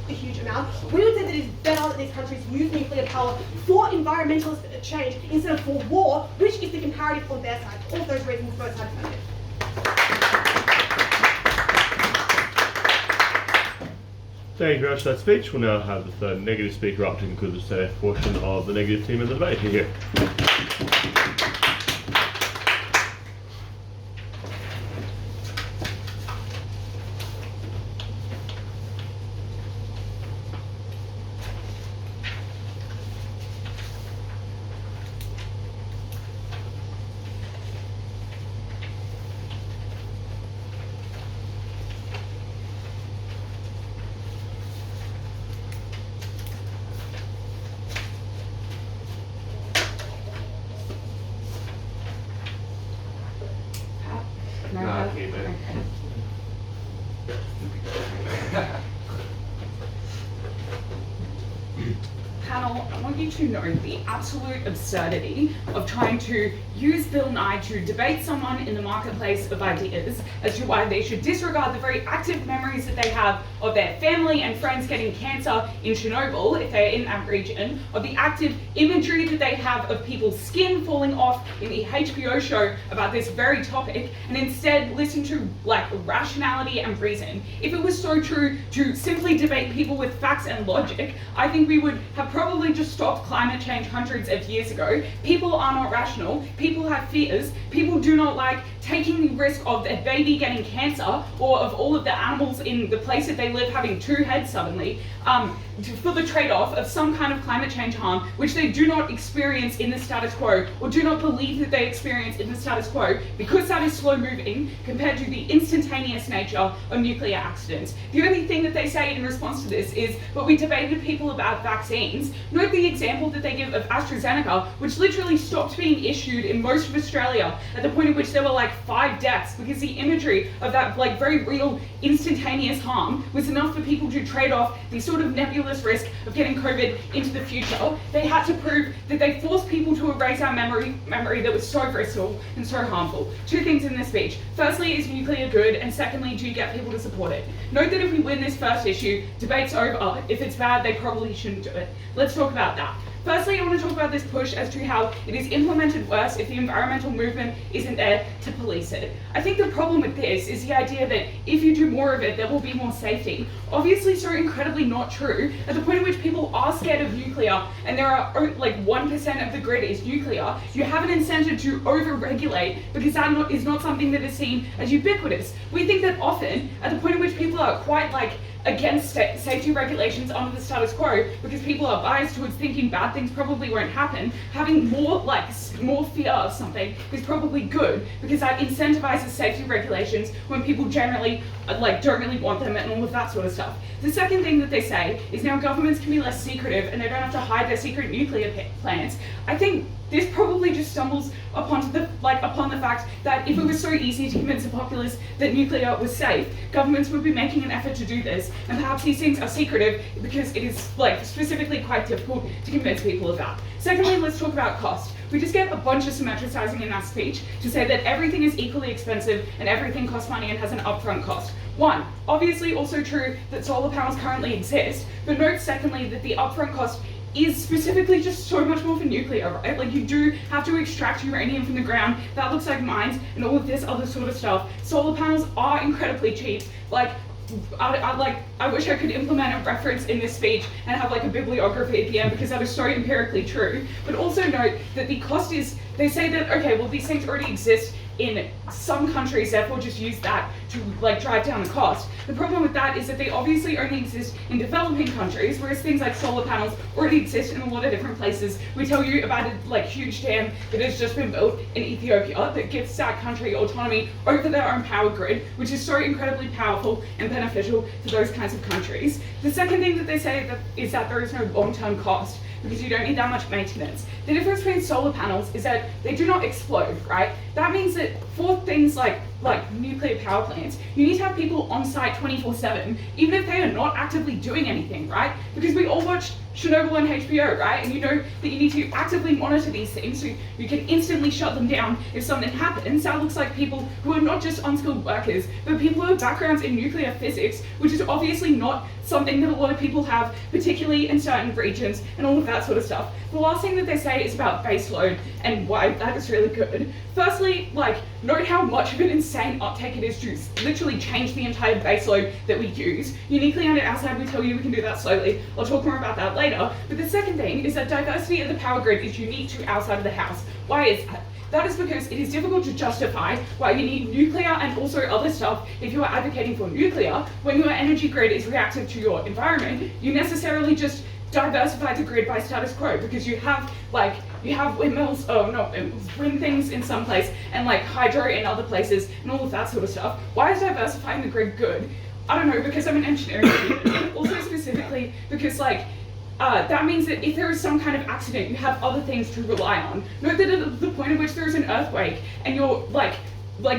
a huge amount. We would say that it is better that these countries use nuclear power for environmentalist change instead of for war, which is the comparative on their side. All of those reasons, both sides found it. Thank you very much for that speech. We'll now have the third negative speaker up to conclude the safe portion of the negative team in the debate. Here. Panel, I want you to know the absolute absurdity of trying to use Bill Nye to debate someone in the marketplace of ideas as to why they should disregard the very active memories that they have of their family and friends getting cancer in Chernobyl, if they're in that region, of the active imagery that they have of people's skin falling off in the HBO show about this very topic, and instead listen to like rationality and reason. If it was so true to simply debate people with facts and logic, I think we would have probably just stopped climate change hundreds of years ago. People are not rational, people have fears, people do not like taking the risk of their baby getting cancer or of all of the animals in the place that they live having two heads suddenly, for the trade-off of some kind of climate change harm which they do not experience in the status quo or do not believe that they experience in the status quo, because that is slow moving compared to the instantaneous nature of nuclear accidents. The only thing that they say in response to this is, but we debated people about vaccines. Note the example that they give of AstraZeneca, which literally stopped being issued in most of Australia at the point at which there were like 5 deaths, because the imagery of that like very real instantaneous harm was enough for people to trade off the sort of nebulous risk of getting COVID into the future. They had to prove that they forced people to erase our memory that was so brittle and so harmful. 2 things in this speech. Firstly, is nuclear good? And secondly, do you get people to support it? Note that if we win this first issue, debate's over. If it's bad, they probably shouldn't do it. Let's talk about that. Firstly, I want to talk about this push as to how it is implemented worse if the environmental movement isn't there to police it. I think the problem with this is the idea that if you do more of it, there will be more safety. Obviously so incredibly not true, at the point at which people are scared of nuclear and there are like 1% of the grid is nuclear, you have an incentive to over-regulate because that is not something that is seen as ubiquitous. We think that often, at the point at which people are quite like against safety regulations under the status quo because people are biased towards thinking bad things probably won't happen, having more fear of something is probably good because that incentivizes safety regulations when people generally don't really want them and all of that sort of stuff. The second thing that they say is now governments can be less secretive and they don't have to hide their secret nuclear plans. I think this probably just stumbles upon the fact that if it was so easy to convince the populace that nuclear was safe, governments would be making an effort to do this, and perhaps these things are secretive because it is specifically quite difficult to convince people of that. Secondly, let's talk about cost. We just get a bunch of symmetricizing in that speech to say that everything is equally expensive and everything costs money and has an upfront cost. One, obviously also true that solar panels currently exist, but note secondly that the upfront cost is specifically just so much more for nuclear, right? Like you do have to extract uranium from the ground, that looks like mines and all of this other sort of stuff. Solar panels are incredibly cheap. I wish I could implement a reference in this speech and have like a bibliography at the end because that is so empirically true. But also note that the cost is, they say that, okay, well these things already exist in some countries, therefore just use that to drive down the cost. The problem with that is that they obviously only exist in developing countries, whereas things like solar panels already exist in a lot of different places. We tell you about a huge dam that has just been built in Ethiopia that gives that country autonomy over their own power grid, which is so incredibly powerful and beneficial to those kinds of countries. The second thing that they say is that there is no long-term cost, because you don't need that much maintenance. The difference between solar panels is that they do not explode, right? That means that for things like nuclear power plants, you need to have people on site 24/7, even if they are not actively doing anything, right? Because we all watched Chernobyl on HBO, right? And you know that you need to actively monitor these things so you can instantly shut them down if something happens. That looks like people who are not just unskilled workers, but people who have backgrounds in nuclear physics, which is obviously not something that a lot of people have, particularly in certain regions and all of that sort of stuff. The last thing that they say is about baseload and why that is really good. Firstly, note how much of an insane uptake it is to literally change the entire baseload that we use. Uniquely on our side, we tell you we can do that slowly. I'll talk more about that later. But the second thing is that diversity of the power grid is unique to our side of the house. Why is that? That is because it is difficult to justify why you need nuclear and also other stuff if you are advocating for nuclear. When your energy grid is reactive to your environment, you necessarily just diversify the grid by status quo because you have windmills, wind things in some place and hydro in other places and all of that sort of stuff. Why is diversifying the grid good? I don't know, because I'm an engineering student. Also specifically because that means that if there is some kind of accident, you have other things to rely on. Note that at the point at which there is an earthquake and your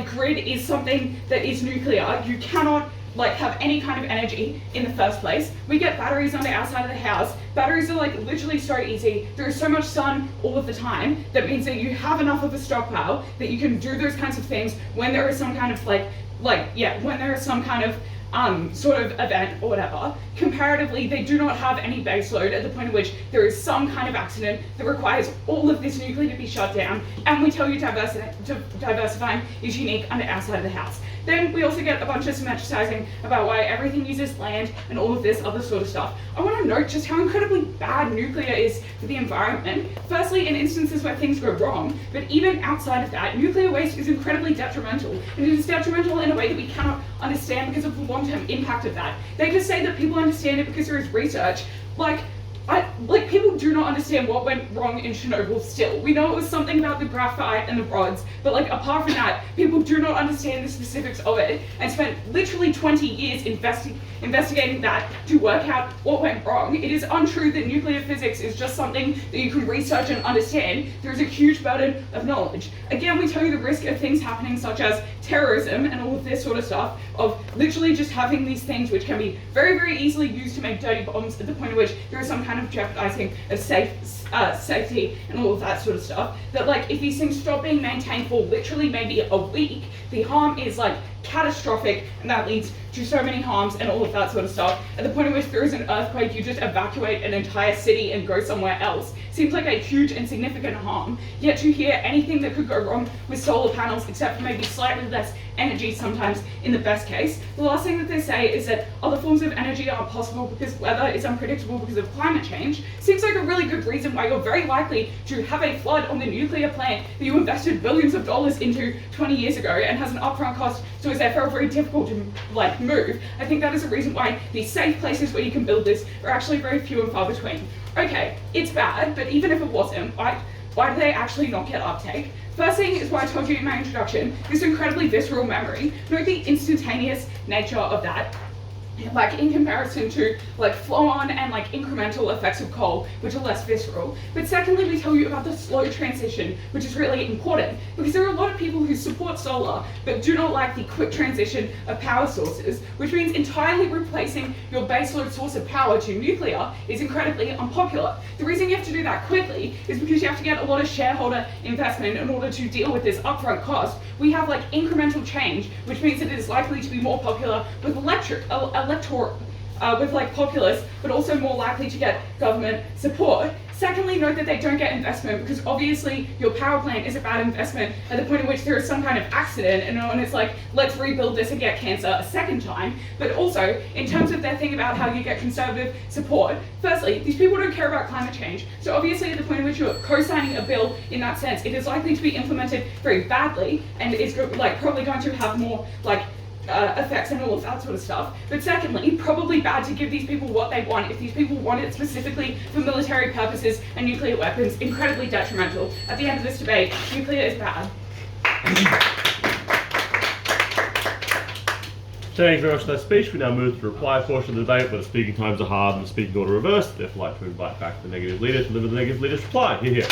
grid is something that is nuclear, you cannot have any kind of energy in the first place. We get batteries on the outside of the house. Batteries are literally so easy. There is so much sun all of the time. That means that you have enough of a stockpile that you can do those kinds of things when there is some kind of when there is some kind of sort of event or whatever. Comparatively, they do not have any base load at the point at which there is some kind of accident that requires all of this nuclear to be shut down, and we tell you diversifying is unique under our side of the house. Then we also get a bunch of symmetricizing about why everything uses land and all of this other sort of stuff. I want to note just how incredibly bad nuclear is for the environment. Firstly, in instances where things go wrong, but even outside of that, nuclear waste is incredibly detrimental. And it is detrimental in a way that we cannot understand because of the long-term impact of that. They just say that people understand it because there is research. People do not understand what went wrong in Chernobyl still. We know it was something about the graphite and the rods, but apart from that, people do not understand the specifics of it and spent literally 20 years investigating that to work out what went wrong. It is untrue that nuclear physics is just something that you can research and understand. There is a huge burden of knowledge. Again, we tell you the risk of things happening such as terrorism and all of this sort of stuff, of literally just having these things which can be very, very easily used to make dirty bombs at the point at which there is some kind of jeopardizing of safety and all of that sort of stuff. That if these things stop being maintained for literally maybe a week, the harm is catastrophic, and that leads to so many harms and all of that sort of stuff. At the point at which there is an earthquake, you just evacuate an entire city and go somewhere else. Seems like a huge and significant harm. Yet to hear anything that could go wrong with solar panels, except for maybe slightly less energy sometimes in the best case, the last thing that they say is that other forms of energy are possible because weather is unpredictable because of climate change. Seems like a really good reason why you're very likely to have a flood on the nuclear plant that you invested billions of dollars into 20 years ago and has an upfront cost, so is therefore very difficult to move. I think that is a reason why the safe places where you can build this are actually very few and far between. Okay, it's bad, but even if it wasn't, why do they actually not get uptake? First thing is what I told you in my introduction, this incredibly visceral memory. Note the instantaneous nature of that, like in comparison to like flow-on and like incremental effects of coal, which are less visceral. But secondly, we tell you about the slow transition, which is really important because there are a lot of people who support solar but do not like the quick transition of power sources, which means entirely replacing your baseload source of power to nuclear is incredibly unpopular. The reason you have to do that quickly is because you have to get a lot of shareholder investment in order to deal with this upfront cost. We have like incremental change, which means that it is likely to be more popular with with like populists, but also more likely to get government support. Secondly, note that they don't get investment because obviously your power plant is a bad investment at the point in which there is some kind of accident and no one is like, let's rebuild this and get cancer a second time. But also, in terms of their thing about how you get conservative support, firstly, these people don't care about climate change. So obviously at the point in which you're co-signing a bill in that sense, it is likely to be implemented very badly and is like probably going to have more like effects and all of that sort of stuff. But secondly, probably bad to give these people what they want. If these people want it specifically for military purposes and nuclear weapons, incredibly detrimental. At the end of this debate, nuclear is bad. Thank you very much for that speech. We now move to the reply portion of the debate where the speaking times are hard and the speaking order reversed. Therefore, I'd like to invite back the negative leader to deliver the negative leader's reply. Hear, hear.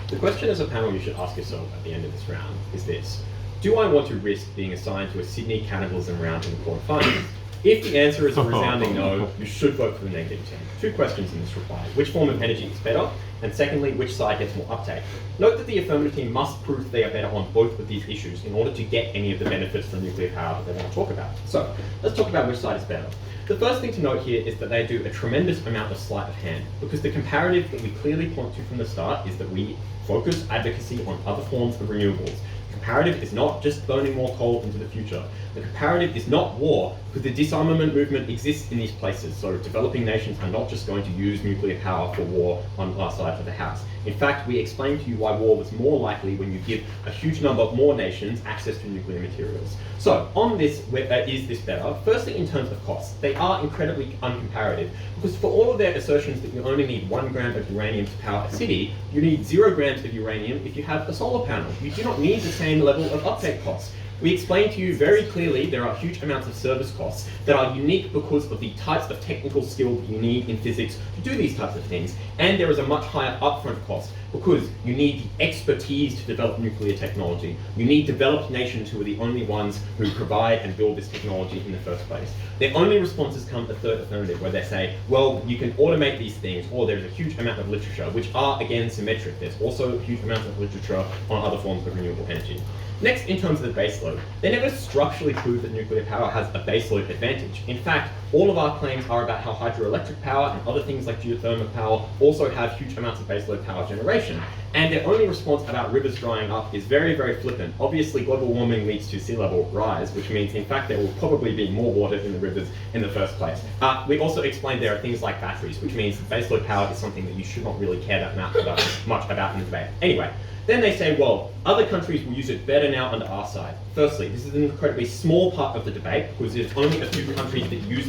The question as a panel you should ask yourself at the end of this round is this: do I want to risk being assigned to a Sydney cannibalism round in the quarterfinals? If the answer is a resounding no, you should vote for the negative team. Two questions in this reply: which form of energy is better? And secondly, which side gets more uptake? Note that the affirmative team must prove that they are better on both of these issues in order to get any of the benefits from nuclear power that they want to talk about. So, let's talk about which side is better. The first thing to note here is that they do a tremendous amount of sleight of hand, because the comparative that we clearly point to from the start is that we focus advocacy on other forms of renewables. The comparative is not just burning more coal into the future. The comparative is not war, because the disarmament movement exists in these places. So developing nations are not just going to use nuclear power for war on our side of the house. In fact, we explained to you why war was more likely when you give a huge number of more nations access to nuclear materials. So on this, is this better? Firstly, in terms of costs, they are incredibly uncomparative, because for all of their assertions that you only need 1 gram of uranium to power a city, you need 0 grams of uranium if you have a solar panel. You do not need the same level of uptake costs. We explained to you very clearly there are huge amounts of service costs that are unique because of the types of technical skill that you need in physics to do these types of things, and there is a much higher upfront cost because you need the expertise to develop nuclear technology. You need developed nations who are the only ones who provide and build this technology in the first place. Their only responses come at third affirmative, where they say, well, you can automate these things, or there's a huge amount of literature, which are, again, symmetric. There's also a huge amount of literature on other forms of renewable energy. Next, in terms of the baseload, they never structurally prove that nuclear power has a baseload advantage. In fact, all of our claims are about how hydroelectric power and other things like geothermal power also have huge amounts of baseload power generation. And their only response about rivers drying up is very, very flippant. Obviously, global warming leads to sea level rise, which means, in fact, there will probably be more water in the rivers in the first place. We also explained there are things like batteries, which means baseload power is something that you should not really care that much about in the debate. Anyway, then they say, well, other countries will use it better now under our side. Firstly, this is an incredibly small part of the debate because there's only a few countries that use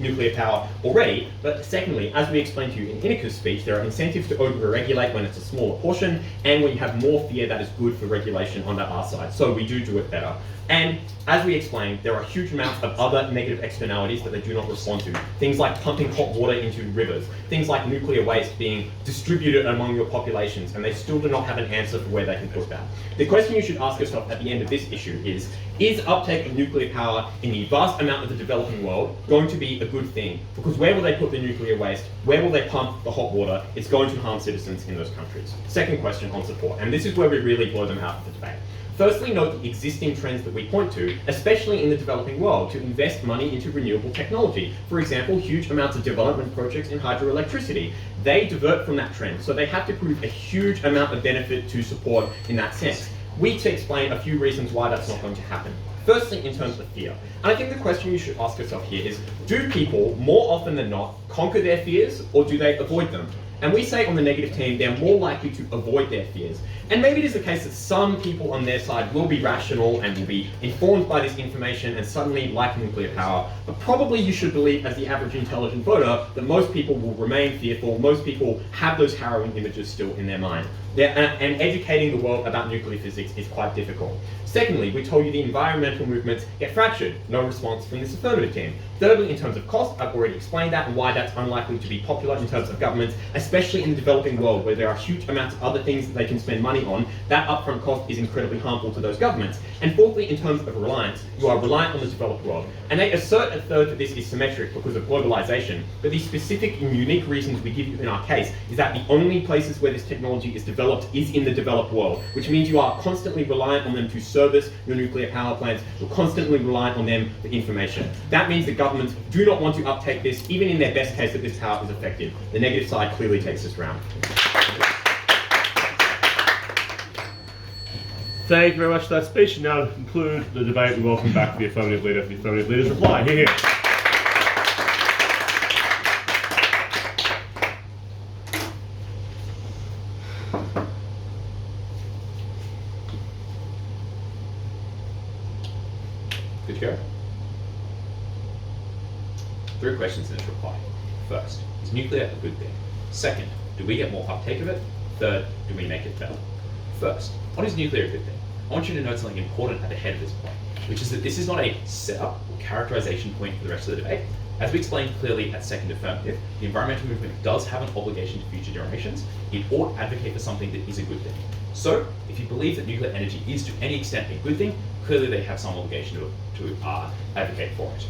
nuclear power already. But secondly, as we explained to you in Ineka's speech, there are incentives to over-regulate when it's a smaller portion, and when you have more fear, that is good for regulation under our side. So we do it better. And as we explained, there are huge amounts of other negative externalities that they do not respond to. Things like pumping hot water into rivers, things like nuclear waste being distributed among your populations, and they still do not have an answer for where they can put that. The question you should ask yourself at the end of this issue is uptake of nuclear power in the vast amount of the developing world going to be a good thing? Because where will they put the nuclear waste? Where will they pump the hot water? It's going to harm citizens in those countries. Second question on support, and this is where we really blow them out of the debate. Firstly, note the existing trends that we point to, especially in the developing world, to invest money into renewable technology. For example, huge amounts of development projects in hydroelectricity. They divert from that trend, so they have to prove a huge amount of benefit to support in that sense. We to explain a few reasons why that's not going to happen. Firstly, in terms of fear. And I think the question you should ask yourself here is, do people, more often than not, conquer their fears, or do they avoid them? And we say on the negative team, they're more likely to avoid their fears. And maybe it is the case that some people on their side will be rational and will be informed by this information and suddenly like nuclear power. But probably you should believe, as the average intelligent voter, that most people will remain fearful. Most people have those harrowing images still in their mind. And educating the world about nuclear physics is quite difficult. Secondly, we told you the environmental movements get fractured. No response from this affirmative team. Thirdly, in terms of cost, I've already explained that and why that's unlikely to be popular in terms of governments, especially in the developing world where there are huge amounts of other things that they can spend money on. That upfront cost is incredibly harmful to those governments. And fourthly, in terms of reliance, you are reliant on the developed world. And they assert a third that this is symmetric because of globalization, but the specific and unique reasons we give you in our case is that the only places where this technology is developed is in the developed world, which means you are constantly reliant on them to service your nuclear power plants. You're constantly reliant on them for information. That means that governments do not want to uptake this, even in their best case that this power is effective. The negative side clearly takes this round. Thank you very much for that speech. And now to conclude the debate, we welcome back the affirmative leader for the affirmative leader's reply. Here, here. Good to go. 3 questions in this reply. First, is nuclear a good thing? Second, do we get more uptake of it? Third, do we make it better? First, what is nuclear a good thing? I want you to note something important at the head of this point, which is that this is not a setup or characterization point for the rest of the debate. As we explained clearly at second affirmative, the environmental movement does have an obligation to future generations. It ought to advocate for something that is a good thing. So, if you believe that nuclear energy is to any extent a good thing, clearly they have some obligation to advocate for it.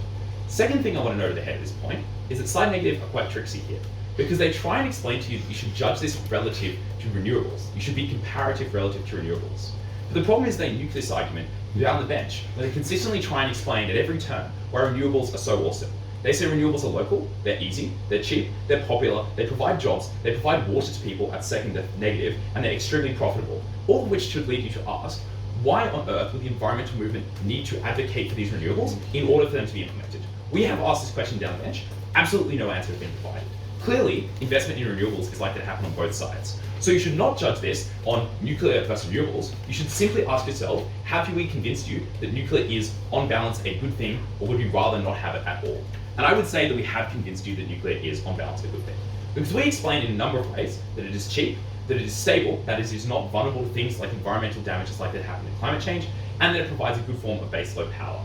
Second thing I want to note at the head of this point is that side negative are quite tricksy here, because they try and explain to you that you should judge this relative to renewables. You should be comparative relative to renewables. But the problem is they nuke this argument down the bench, where they consistently try and explain at every turn why renewables are so awesome. They say renewables are local, they're easy, they're cheap, they're popular, they provide jobs, they provide water to people at second negative, and they're extremely profitable. All of which should lead you to ask, why on earth would the environmental movement need to advocate for these renewables in order for them to be implemented? We have asked this question down the bench, absolutely no answer has been provided. Clearly, investment in renewables is likely to happen on both sides. So you should not judge this on nuclear versus renewables. You should simply ask yourself, have we convinced you that nuclear is, on balance, a good thing, or would you rather not have it at all? And I would say that we have convinced you that nuclear is, on balance, a good thing. Because we explain in a number of ways that it is cheap, that it is stable, that it is not vulnerable to things like environmental damages like that happen in climate change, and that it provides a good form of baseload power.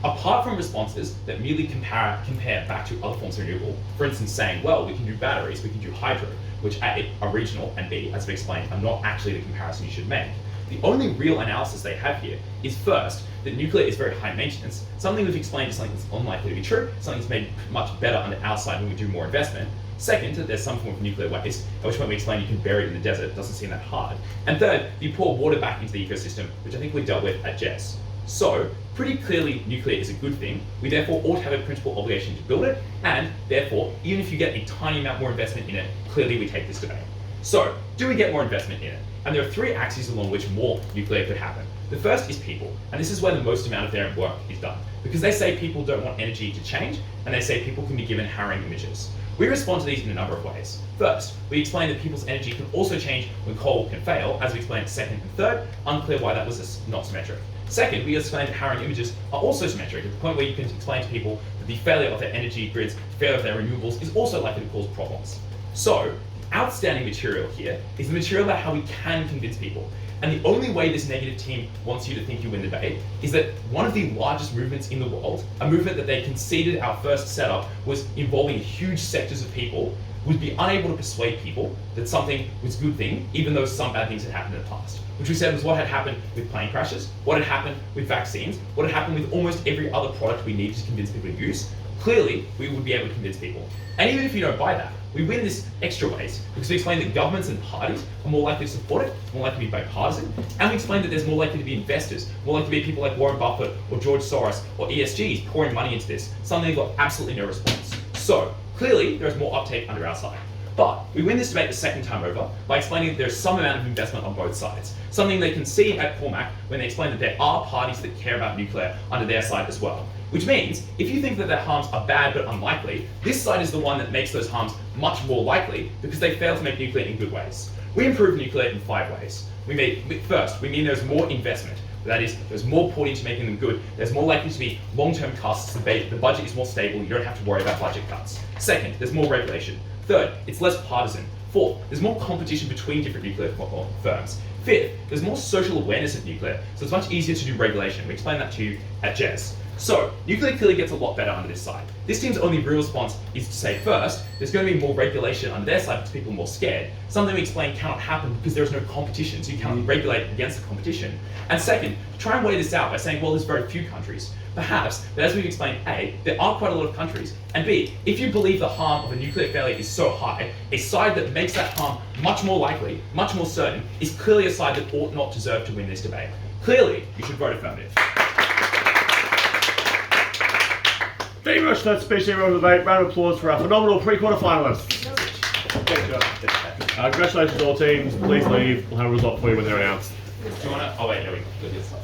Apart from responses that merely compare back to other forms of renewable, for instance saying, well, we can do batteries, we can do hydro, which A, are regional, and B, as we explained, are not actually the comparison you should make. The only real analysis they have here is first, that nuclear is very high maintenance. Something we've explained is something that's unlikely to be true, something that's made much better on the outside when we do more investment. Second, that there's some form of nuclear waste, at which point we explain you can bury it in the desert, it doesn't seem that hard. And third, you pour water back into the ecosystem, which I think we dealt with at Jess. So, pretty clearly nuclear is a good thing. We therefore ought to have a principal obligation to build it, and therefore, even if you get a tiny amount more investment in it, clearly we take this debate. So, do we get more investment in it? And there are 3 axes along which more nuclear could happen. The first is people, and this is where the most amount of their work is done. Because they say people don't want energy to change, and they say people can be given harrowing images. We respond to these in a number of ways. First, we explain that people's energy can also change when coal can fail, as we explained at second and third, unclear why that was not symmetric. Second, we explain that harrowing images are also symmetric, at the point where you can explain to people that the failure of their energy grids, failure of their renewables, is also likely to cause problems. So, outstanding material here is the material about how we can convince people. And the only way this negative team wants you to think you win the debate is that one of the largest movements in the world, a movement that they conceded our first setup was involving huge sectors of people, would be unable to persuade people that something was a good thing, even though some bad things had happened in the past. Which we said was what had happened with plane crashes, what had happened with vaccines, what had happened with almost every other product we need to convince people to use. Clearly, we would be able to convince people. And even if you don't buy that, we win this extra ways because we explain that governments and parties are more likely to support it, more likely to be bipartisan, and we explain that there's more likely to be investors, more likely to be people like Warren Buffett or George Soros or ESGs pouring money into this, something that got absolutely no response. So, clearly, there is more uptake under our side. But we win this debate the second time over by explaining that there's some amount of investment on both sides. Something they can see at Cormac when they explain that there are parties that care about nuclear under their side as well. Which means, if you think that their harms are bad but unlikely, this side is the one that makes those harms much more likely because they fail to make nuclear in good ways. We improve nuclear in 5 ways. First, we mean there's more investment. That is, there's more poured into making them good. There's more likely to be long-term costs. The budget is more stable. You don't have to worry about budget cuts. Second, there's more regulation. Third, it's less partisan. Fourth, there's more competition between different nuclear firms. Fifth, there's more social awareness of nuclear, so it's much easier to do regulation. We explained that to you at Jez. So, nuclear clearly gets a lot better under this side. This team's only real response is to say, first, there's going to be more regulation under their side because people are more scared. Something we explain cannot happen because there is no competition, so you cannot regulate against the competition. And second, try and weigh this out by saying, well, there's very few countries. Perhaps, but as we've explained, A, there are quite a lot of countries, and B, if you believe the harm of a nuclear failure is so high, a side that makes that harm much more likely, much more certain, is clearly a side that ought not deserve to win this debate. Clearly, you should vote affirmative. Thank you very much for that speech, everyone, of the debate. Round of applause for our phenomenal pre-quarter finalists. Congratulations to all teams. Please leave. We'll have a result for you when they're announced. Do you want to? Oh wait, no, we got this.